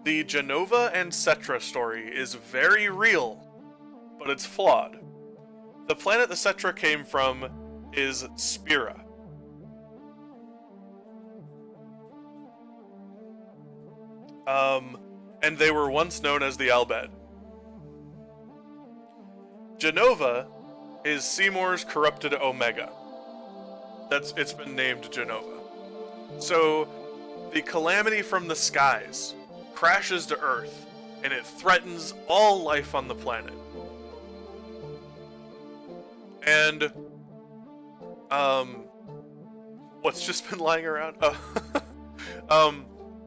The Jenova and Cetra story is very real, but it's flawed. The planet the Cetra came from is Spira. And they were once known as the Albed. Jenova is Seymour's corrupted Omega. It's been named Jenova. So, the calamity from the skies crashes to Earth, and it threatens all life on the planet. And, what's just been lying around?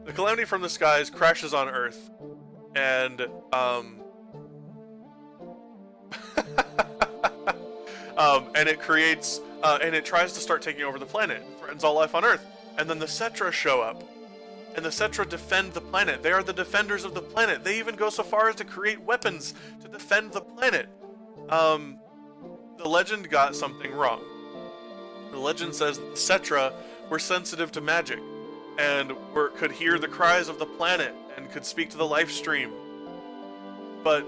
The calamity from the skies crashes on Earth, and, and it creates, and it tries to start taking over the planet, threatens all life on Earth, and then the Cetra show up, and the Cetra defend the planet. They are the defenders of the planet. They even go so far as to create weapons to defend the planet. The legend got something wrong. The legend says that the Cetra were sensitive to magic, and could hear the cries of the planet, and could speak to the life stream. But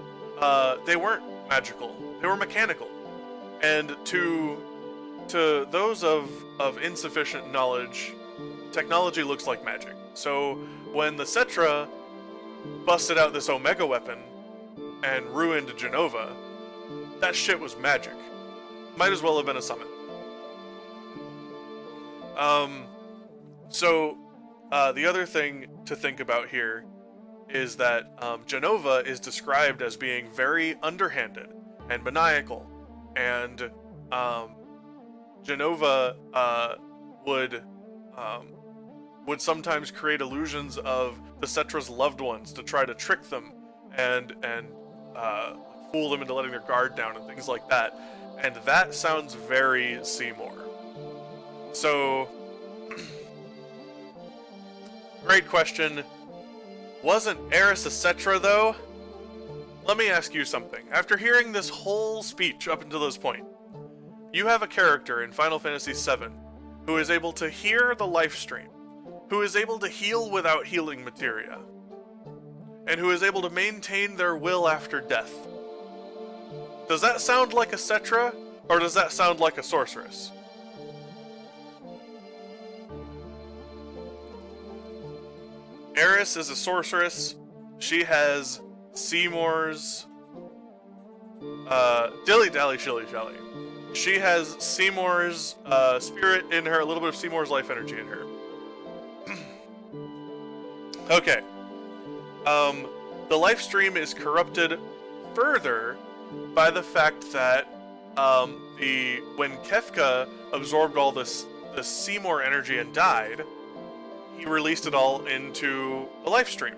they weren't magical. They were mechanical. And to those of insufficient knowledge, technology looks like magic. So when the Cetra busted out this Omega weapon and ruined Jenova, that shit was magic. Might as well have been a summon. The other thing to think about here is that Jenova is described as being very underhanded and maniacal, and Jenova would sometimes create illusions of the Cetra's loved ones to try to trick them and fool them into letting their guard down and things like that. And that sounds very Seymour. So, great question. Wasn't Eris a Cetra, though? Let me ask you something. After hearing this whole speech up until this point, you have a character in Final Fantasy VII who is able to hear the life stream, who is able to heal without healing materia, and who is able to maintain their will after death. Does that sound like a Cetra, or does that sound like a sorceress? Eris is a sorceress. She has Seymour's dilly-dally, shilly-shally. She has Seymour's spirit in her, a little bit of Seymour's life energy in her. Okay. The life stream is corrupted further by the fact that when Kefka absorbed all this Seymour energy and died, he released it all into the life stream.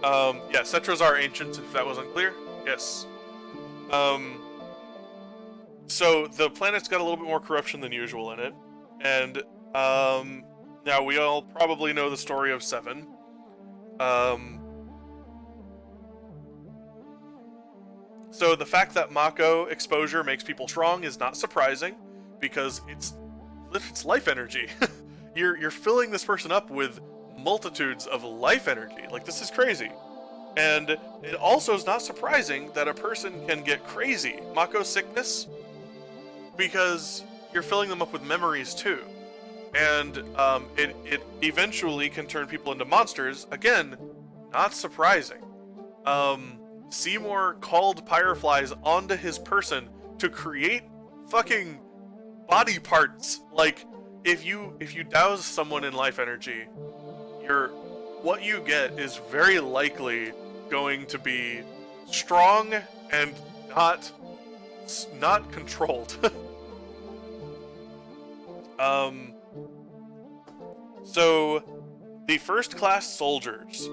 Yeah, Cetras are ancient, if that wasn't clear. Yes. So the planet's got a little bit more corruption than usual in it, and now we all probably know the story of Seven. So the fact that Mako exposure makes people strong is not surprising, because it's life energy. You're filling this person up with multitudes of life energy. Like, this is crazy. And it also is not surprising that a person can get crazy. Mako sickness, because you're filling them up with memories too. And it eventually can turn people into monsters. Again, not surprising. Seymour called Pyreflies onto his person to create fucking body parts. Like, if you douse someone in life energy, what you get is very likely going to be strong and not controlled. So the first class soldiers,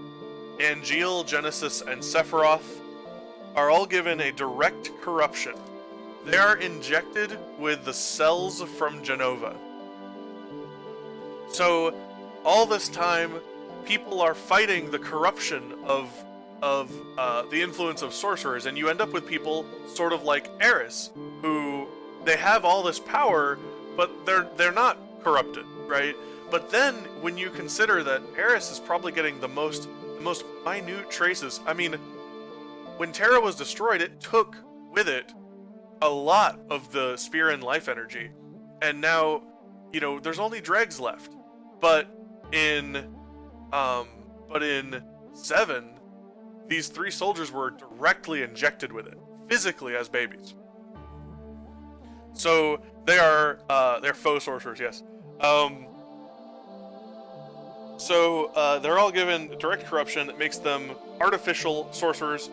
Angeal, Genesis, and Sephiroth, are all given a direct corruption. They are injected with the cells from Jenova. So all this time, people are fighting the corruption of the influence of sorcerers, and you end up with people sort of like Aeris, who they have all this power, but they're not corrupted, right? But then when you consider that Aeris is probably getting the most minute traces. I mean, when Terra was destroyed, it took with it a lot of the spear and life energy, and now, you know, there's only dregs left. But in 7, these 3 soldiers were directly injected with it, physically as babies. So they're faux sorcerers, yes. So they're all given direct corruption that makes them artificial sorcerers,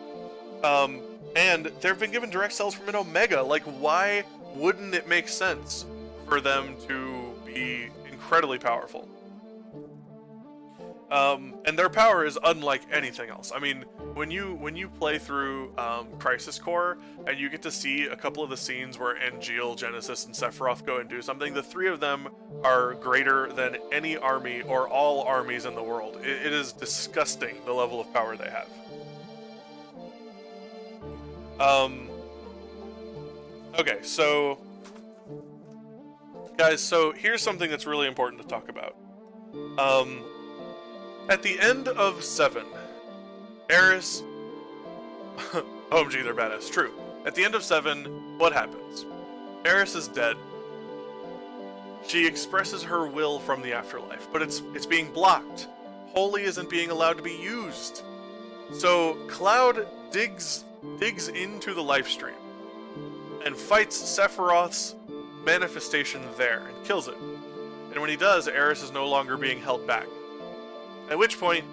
and they've been given direct cells from an Omega. Like, why wouldn't it make sense for them to be incredibly powerful? And their power is unlike anything else. I mean, when you play through Crisis Core and you get to see a couple of the scenes where Angeal, Genesis, and Sephiroth go and do something, the 3 of them are greater than any army or all armies in the world. It is disgusting, the level of power they have. Okay, so guys, so here's something that's really important to talk about. At the end of 7, Aeris... OMG, they're badass. True. At the end of 7, what happens? Aeris is dead. She expresses her will from the afterlife, but it's being blocked. Holy isn't being allowed to be used. So Cloud digs into the life stream and fights Sephiroth's manifestation there and kills it. And when he does, Aeris is no longer being held back. At which point,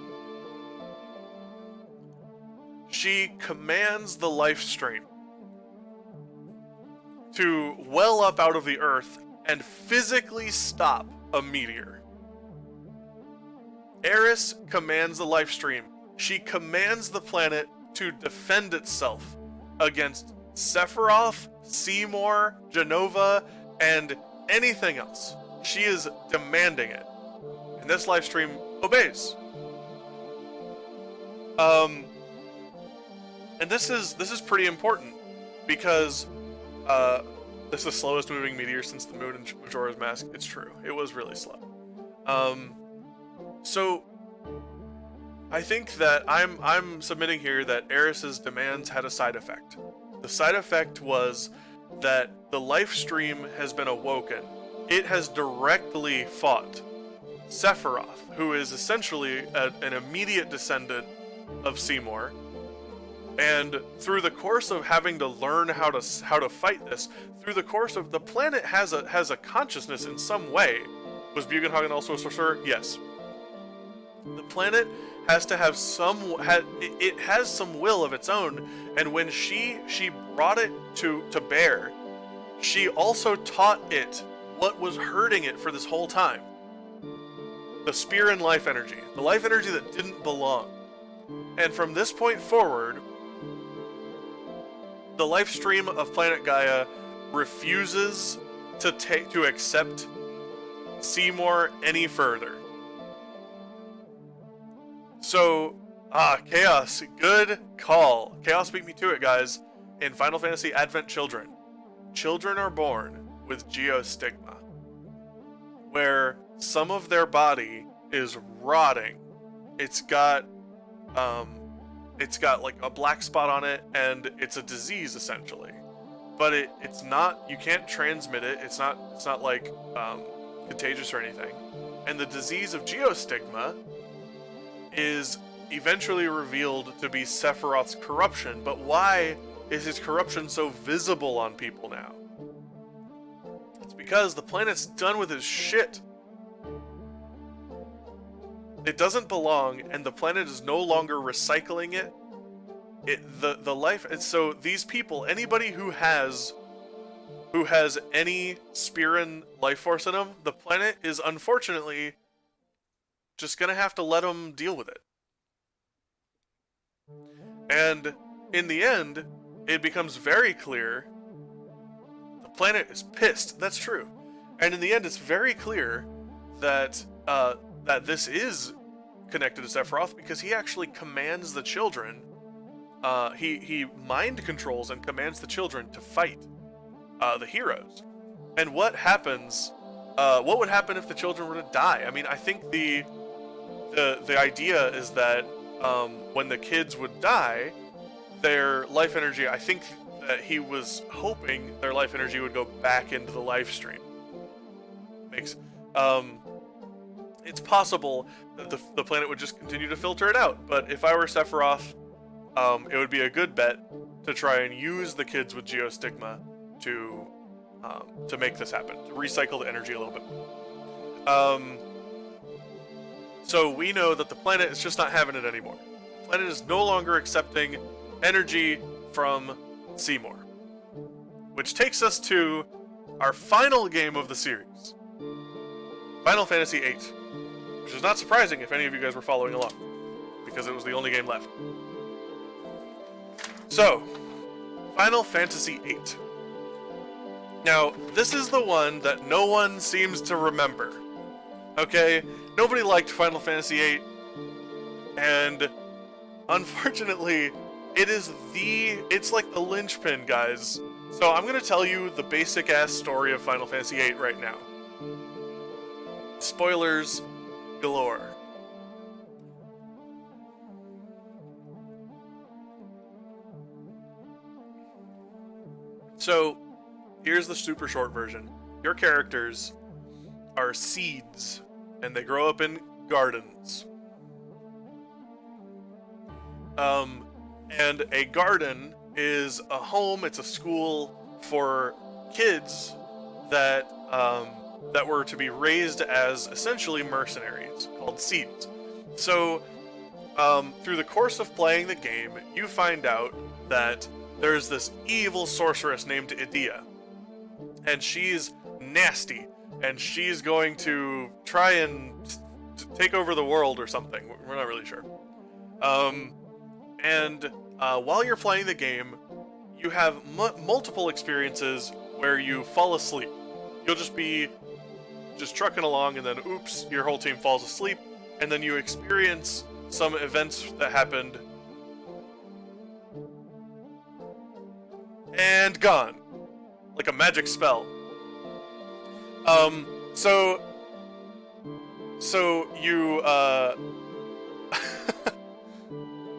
she commands the life stream to well up out of the earth and physically stop a meteor. Aeris commands the life stream. She commands the planet to defend itself against Sephiroth, Seymour, Jenova, and anything else. She is demanding it. And this live stream obeys. And this is pretty important because this is the slowest moving meteor since the moon in Majora's Mask. It's true. It was really slow. So I think that I'm submitting here that Aeris's demands had a side effect. The side effect was that the life stream has been awoken. It has directly fought Sephiroth, who is essentially an immediate descendant of Seymour. And through the course of having to learn how to fight this, through the course of the planet has a consciousness in some way. Was Bugenhagen also a sorcerer? Yes. The planet has to have it has some will of its own, and when she brought it to bear, she also taught it what was hurting it for this whole time. The spear and life energy. The life energy that didn't belong. And from this point forward, the life stream of Planet Gaia refuses to accept Seymour any further. So, Chaos, good call. Chaos beat me to it, guys. In Final Fantasy Advent Children, children are born with geostigma, where some of their body is rotting. It's got like a black spot on it, and it's a disease essentially. But it's not, you can't transmit it. It's not like contagious or anything. And the disease of geostigma is eventually revealed to be Sephiroth's corruption. But why is his corruption so visible on people now? It's because the planet's done with his shit. It doesn't belong, and the planet is no longer recycling it the life. And so these people, anybody who has any Spearin life force in them, the planet is unfortunately just gonna have to let them deal with it. And in the end, it becomes very clear the planet is pissed. That's true. And in the end, it's very clear that that this is connected to Sephiroth, because he actually commands the children. He mind controls and commands the children to fight the heroes. And what happens? What would happen if the children were to die? I mean, I think the idea is that when the kids would die, their life energy, I think that he was hoping their life energy would go back into the life stream. It's possible that the planet would just continue to filter it out, but if I were Sephiroth, it would be a good bet to try and use the kids with Geostigma to make this happen, to recycle the energy a little bit. So we know that the planet is just not having it anymore. The planet is no longer accepting energy from Seymour. Which takes us to our final game of the series. Final Fantasy VIII. Which is not surprising if any of you guys were following along, because it was the only game left. So, Final Fantasy VIII. Now, this is the one that no one seems to remember. Okay? Nobody liked Final Fantasy VIII, and unfortunately, it's like the linchpin, guys. So I'm gonna tell you the basic-ass story of Final Fantasy VIII right now. Spoilers galore. So, here's the super short version. Your characters are seeds, and they grow up in gardens. And a garden is a home, it's a school for kids that were to be raised as essentially mercenaries, called seeds. So, through the course of playing the game, you find out that there's this evil sorceress named Edea, and she's nasty, and she's going to try and take over the world or something. We're not really sure. While you're playing the game, you have multiple experiences where you fall asleep. You'll just be trucking along, and then oops, your whole team falls asleep, and then you experience some events that happened, and gone. Like a magic spell. So you,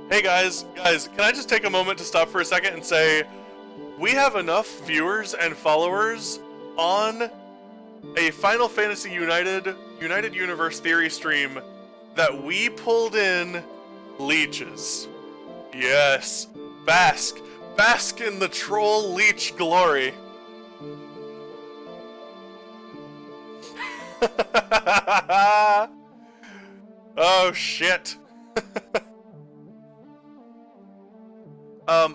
Hey guys, can I just take a moment to stop for a second and say, we have enough viewers and followers on a Final Fantasy United Universe Theory stream that we pulled in leeches. Yes, bask in the troll leech glory. Oh shit.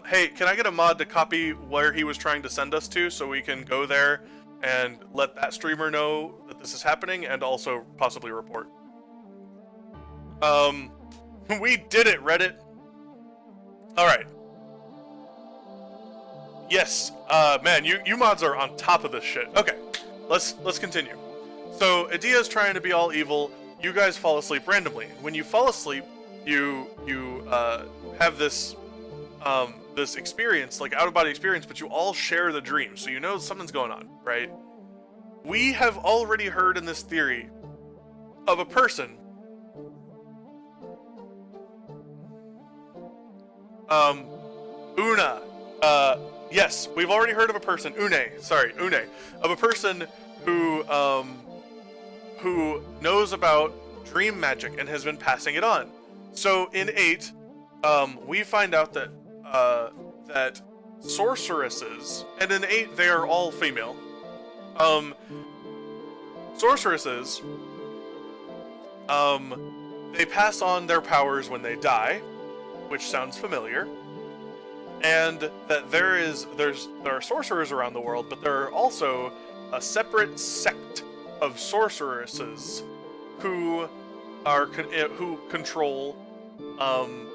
Hey, can I get a mod to copy where he was trying to send us to so we can go there and let that streamer know that this is happening and also possibly report? We did it, Reddit. Alright. Yes, man, you mods are on top of this shit. Okay, let's continue. So, Edea's trying to be all evil. You guys fall asleep randomly. When you fall asleep, you have this experience, like out-of-body experience, but you all share the dream, so you know something's going on, right? We have already heard in this theory of a person Una. Yes, we've already heard of a person, Une, of a person who knows about dream magic and has been passing it on. So in 8, we find out that that sorceresses, and in 8 they are all female, sorceresses, they pass on their powers when they die, which sounds familiar. and that there are sorcerers around the world, but there are also a separate sect of sorceresses who who control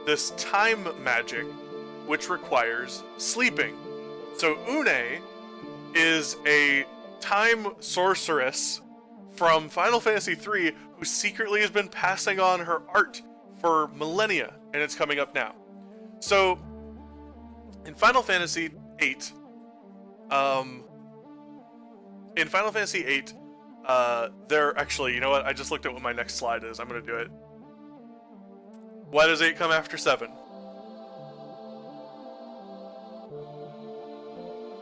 this time magic, which requires sleeping. So Une is a time sorceress from Final Fantasy III who secretly has been passing on her art for millennia, and it's coming up now. So in Final Fantasy VIII, there actually, you know what? I just looked at what my next slide is. I'm gonna do it. Why does 8 come after 7?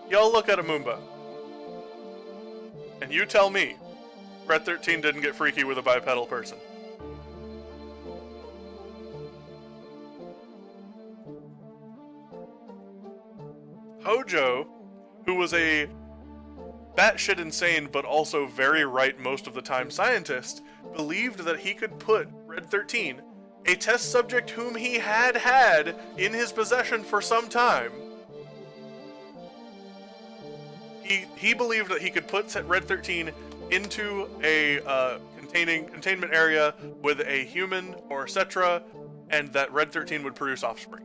Y'all look at Amumba. And you tell me Red 13 didn't get freaky with a bipedal person. Hojo, who was a batshit insane but also very right most of the time scientist, believed that he could put Red 13, a test subject whom he had in his possession for some time. He believed that he could put Red 13 into a containment area with a human or Cetra, and that Red 13 would produce offspring.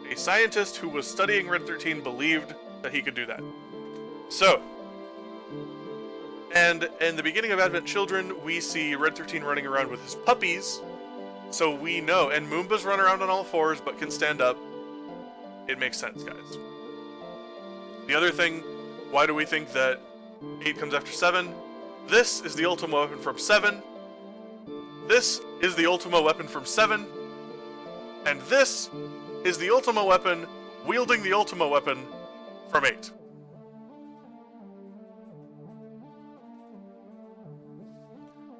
A scientist who was studying Red 13 believed that he could do that. So, and in the beginning of Advent Children, we see Red 13 running around with his puppies, so we know, and Moomba's run around on all fours but can stand up. It makes sense, guys. The other thing, why do we think that 8 comes after 7? This is the Ultima weapon from 7. This is the Ultima weapon from 7. And this is the Ultima weapon wielding the Ultima weapon from 8.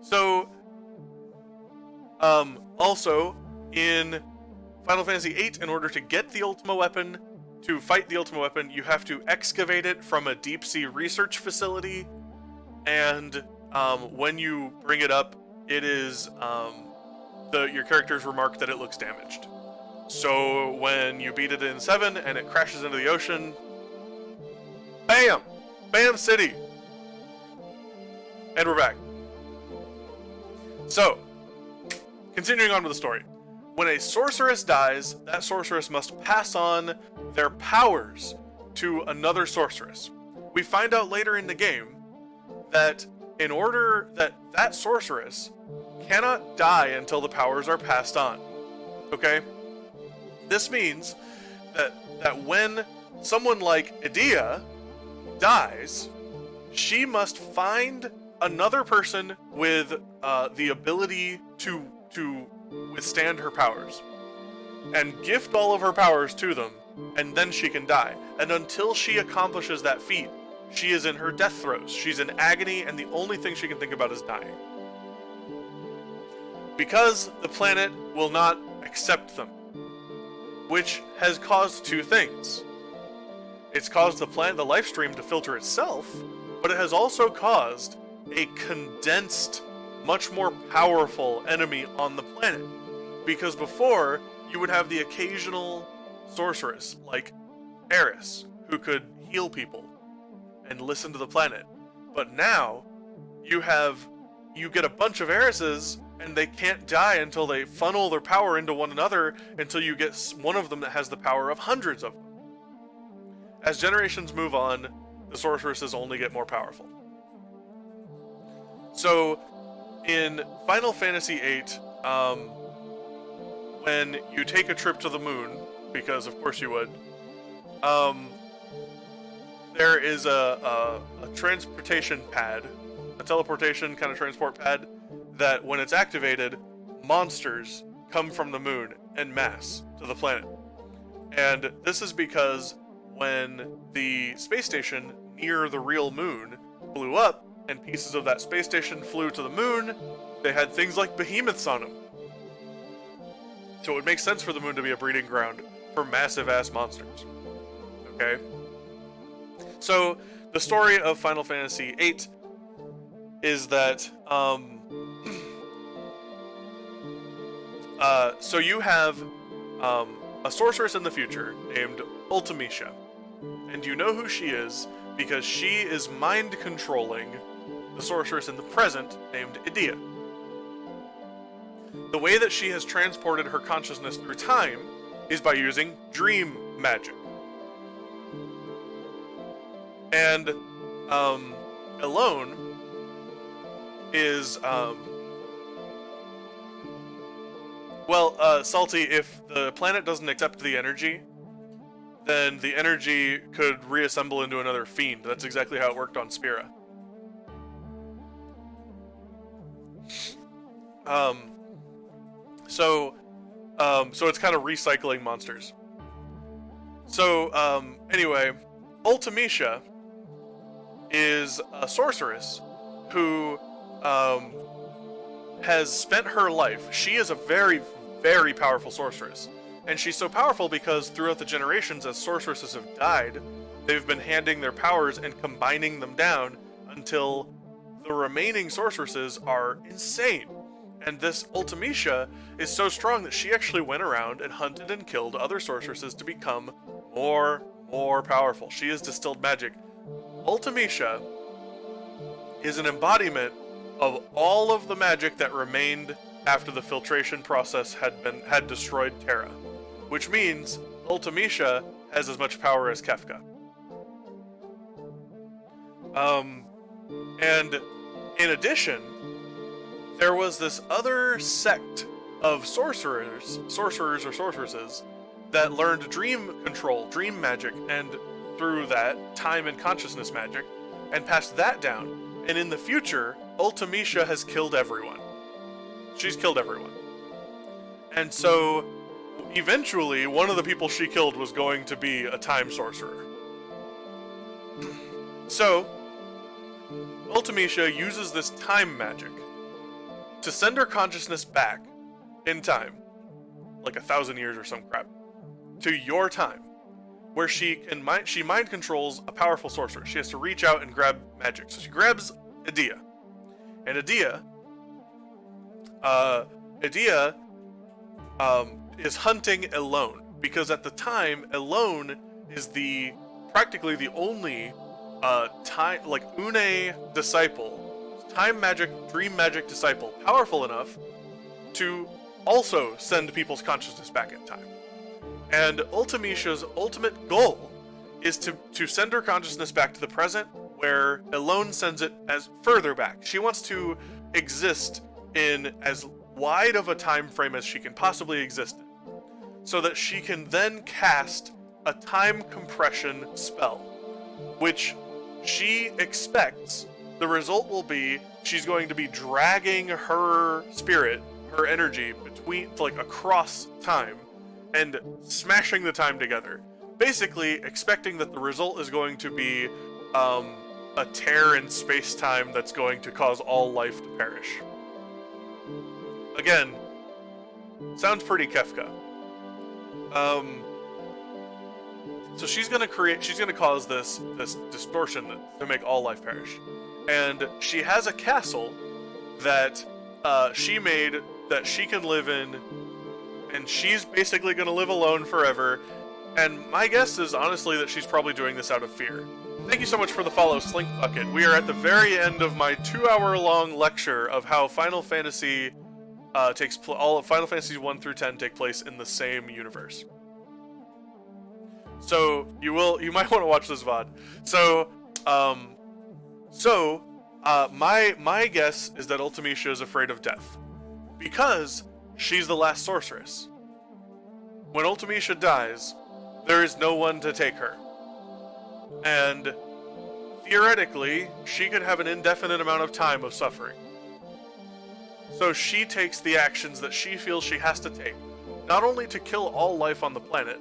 So, also, in Final Fantasy VIII, in order to get the Ultima weapon, to fight the Ultima weapon, you have to excavate it from a deep sea research facility, and when you bring it up, it is, your characters remark that it looks damaged. So when you beat it in 7 and it crashes into the ocean, BAM! BAM City! And we're back. So, continuing on with the story. When a sorceress dies, that sorceress must pass on their powers to another sorceress. We find out later in the game that in order that sorceress cannot die until the powers are passed on. Okay? This means that when someone like Edea dies, she must find another person with the ability to withstand her powers and gift all of her powers to them, and then she can die. And until she accomplishes that feat, she is in her death throes. She's in agony, and the only thing she can think about is dying. Because the planet will not accept them, which has caused two things. It's caused the life stream to filter itself, but it has also caused a condensed, much more powerful enemy on the planet. Because before, you would have the occasional sorceress, like Eris, who could heal people and listen to the planet. But now, you get a bunch of Erises, and they can't die until they funnel their power into one another, until you get one of them that has the power of hundreds of them. As generations move on, the sorceresses only get more powerful. So, in Final Fantasy VIII, when you take a trip to the moon, because of course you would, there is a transportation pad, a teleportation kind of transport pad, that when it's activated, monsters come from the moon en masse to the planet. And this is because when the space station near the real moon blew up, and pieces of that space station flew to the moon, they had things like behemoths on them. So it would make sense for the moon to be a breeding ground for massive-ass monsters. Okay? So, the story of Final Fantasy VIII is that, so you have a sorceress in the future named Ultimecia. And you know who she is because she is mind controlling the sorceress in the present named Edea. The way that she has transported her consciousness through time is by using dream magic. And Elone is Salty, if the planet doesn't accept the energy, then the energy could reassemble into another fiend. That's exactly how it worked on Spira. So it's kind of recycling monsters. So, anyway, Ultimecia is a sorceress who, has spent her life. She is a very, very powerful sorceress. And she's so powerful because throughout the generations, as sorceresses have died, they've been handing their powers and combining them down until the remaining sorceresses are insane. And this Ultimecia is so strong that she actually went around and hunted and killed other sorceresses to become more powerful. She has distilled magic. Ultimecia is an embodiment of all of the magic that remained after the filtration process had destroyed Terra, which means Ultimecia has as much power as Kefka. And in addition, there was this other sect of sorcerers or sorceresses that learned dream control, dream magic, and through that, time and consciousness magic, and passed that down. And in the future, Ultimecia has killed everyone. She's killed everyone. And so, eventually, one of the people she killed was going to be a time sorcerer. So, Ultimecia uses this time magic to send her consciousness back in time, like 1,000 years or some crap, to your time, where she mind controls a powerful sorcerer. She has to reach out and grab magic. So she grabs Edea. And Edea is hunting Elone, because at the time, Elone is practically the only Une disciple, time magic, dream magic disciple, powerful enough to also send people's consciousness back in time. And Ultimecia's ultimate goal is to send her consciousness back to the present, where Elone sends it as further back. She wants to exist in as wide of a time frame as she can possibly exist in, so that she can then cast a time compression spell, which she expects the result will be she's going to be dragging her spirit, her energy, across time and smashing the time together. Basically, expecting that the result is going to be a tear in space-time that's going to cause all life to perish. Again, sounds pretty Kefka. So she's gonna cause this distortion to make all life perish. And she has a castle that she made that she can live in, and she's basically gonna live alone forever. And my guess is honestly that she's probably doing this out of fear. Thank you so much for the follow, Slink Bucket. We are at the very end of my 2-hour-long lecture of how Final Fantasy all of Final Fantasy 1 through 10 take place in the same universe. So you might want to watch this VOD. My guess is that Ultimecia is afraid of death, because she's the last sorceress. When Ultimecia dies, there is no one to take her. And theoretically, she could have an indefinite amount of time of suffering. So she takes the actions that she feels she has to take, not only to kill all life on the planet,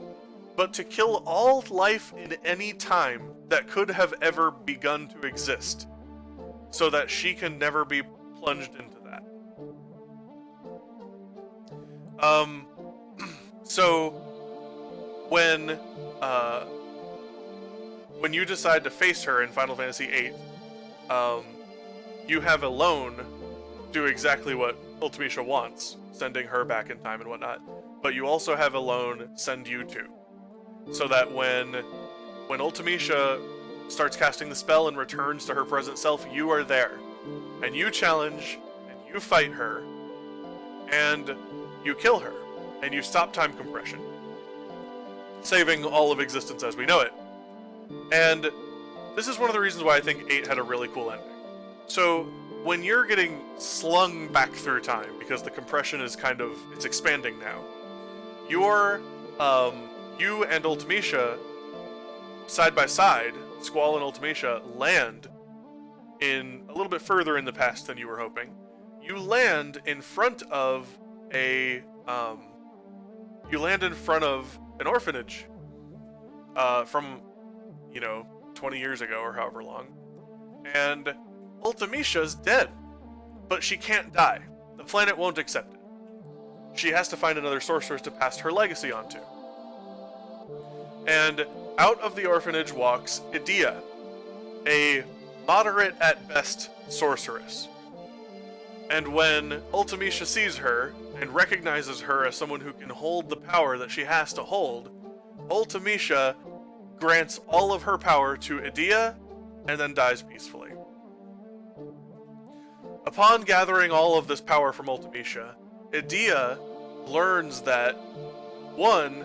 but to kill all life in any time that could have ever begun to exist, so that she can never be plunged into that. So when you decide to face her in Final Fantasy VIII, you have Elone do exactly what Ultimecia wants, sending her back in time and whatnot, but you also have Elone send you too. so that when Ultimecia starts casting the spell and returns to her present self, you are there. And you challenge, and you fight her, and you kill her, and you stop time compression, saving all of existence as we know it. And this is one of the reasons why I think 8 had a really cool ending. So, when you're getting slung back through time, because the compression is it's expanding now, you and Ultimecia, side by side, Squall and Ultimecia, land in a little bit further in the past than you were hoping. You land in front of an orphanage from 20 years ago or however long. And Ultimecia's dead, but she can't die. The planet won't accept it. She has to find another sorceress to pass her legacy on to. And out of the orphanage walks Edea, a moderate at best sorceress. And when Ultimecia sees her and recognizes her as someone who can hold the power that she has to hold, Ultimecia grants all of her power to Edea and then dies peacefully. Upon gathering all of this power from Ultimecia, Edea learns that, 1,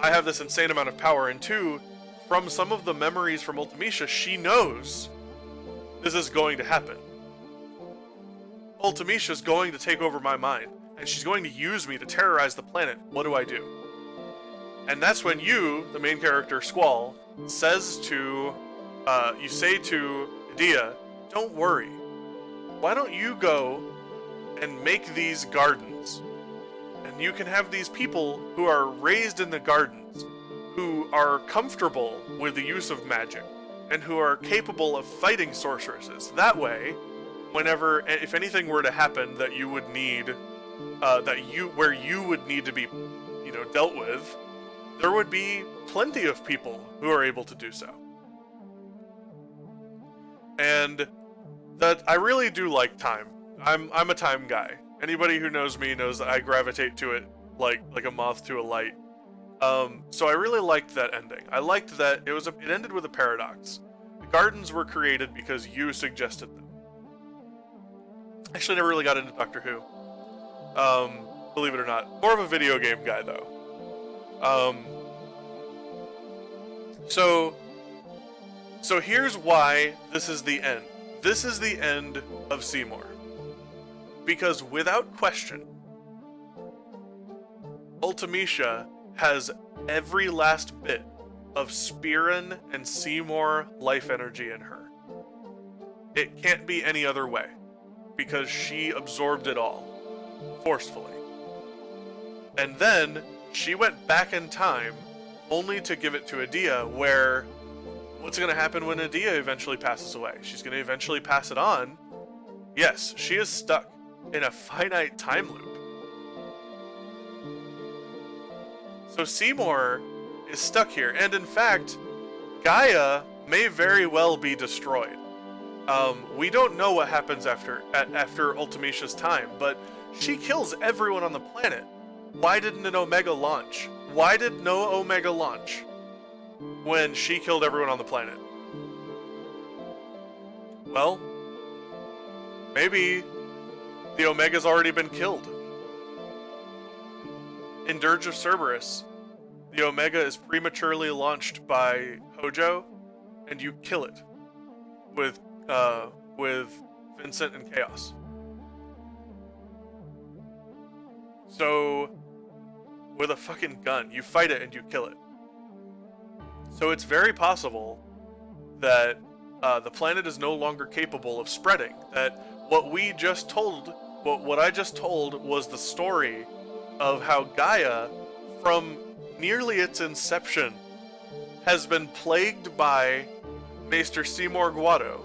I have this insane amount of power, and 2, from some of the memories from Ultimecia, she knows this is going to happen. Ultimecia's going to take over my mind, and she's going to use me to terrorize the planet. What do I do? And that's when you, the main character, Squall, you say to Edea, don't worry. Why don't you go and make these gardens? And you can have these people who are raised in the gardens, who are comfortable with the use of magic, and who are capable of fighting sorceresses. That way, if anything were to happen that you would need, where you would need to be, dealt with, there would be plenty of people who are able to do so. And that I really do like time. I'm a time guy. Anybody who knows me knows that I gravitate to it like a moth to a light. So I really liked that ending. I liked that it ended with a paradox. The gardens were created because you suggested them. Actually, never really got into Doctor Who. Believe it or not. More of a video game guy, though. So here's why this is the end. This is the end of Seymour. Because without question, Ultimecia has every last bit of Spearin and Seymour life energy in her. It can't be any other way, because she absorbed it all, forcefully. And then, she went back in time, only to give it to Edea, where, what's going to happen when Edea eventually passes away? She's going to eventually pass it on. Yes, she is stuck in a finite time loop. So Seymour is stuck here, and in fact, Gaia may very well be destroyed. We don't know what happens after Ultimecia's time, but she kills everyone on the planet. Why didn't an Omega launch? Why did no Omega launch when she killed everyone on the planet? Well, maybe the Omega's already been killed. In Dirge of Cerberus, the Omega is prematurely launched by Hojo, and you kill it with Vincent and Chaos. So, with a fucking gun, you fight it and you kill it. So it's very possible that the planet is no longer capable of spreading. That what I just told was the story of how Gaia, from nearly its inception, has been plagued by Maester Seymour Guado,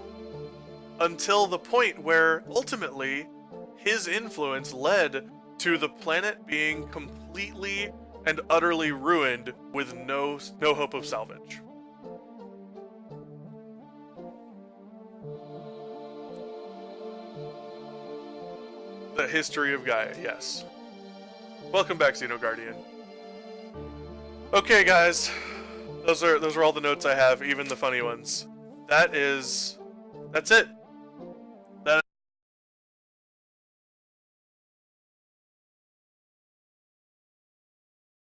until the point where, ultimately, his influence led to the planet being completely and utterly ruined with no hope of salvage. The history of Gaia, yes. Welcome back, Xenoguardian. Okay, guys. those are all the notes I have, even the funny ones. That's it.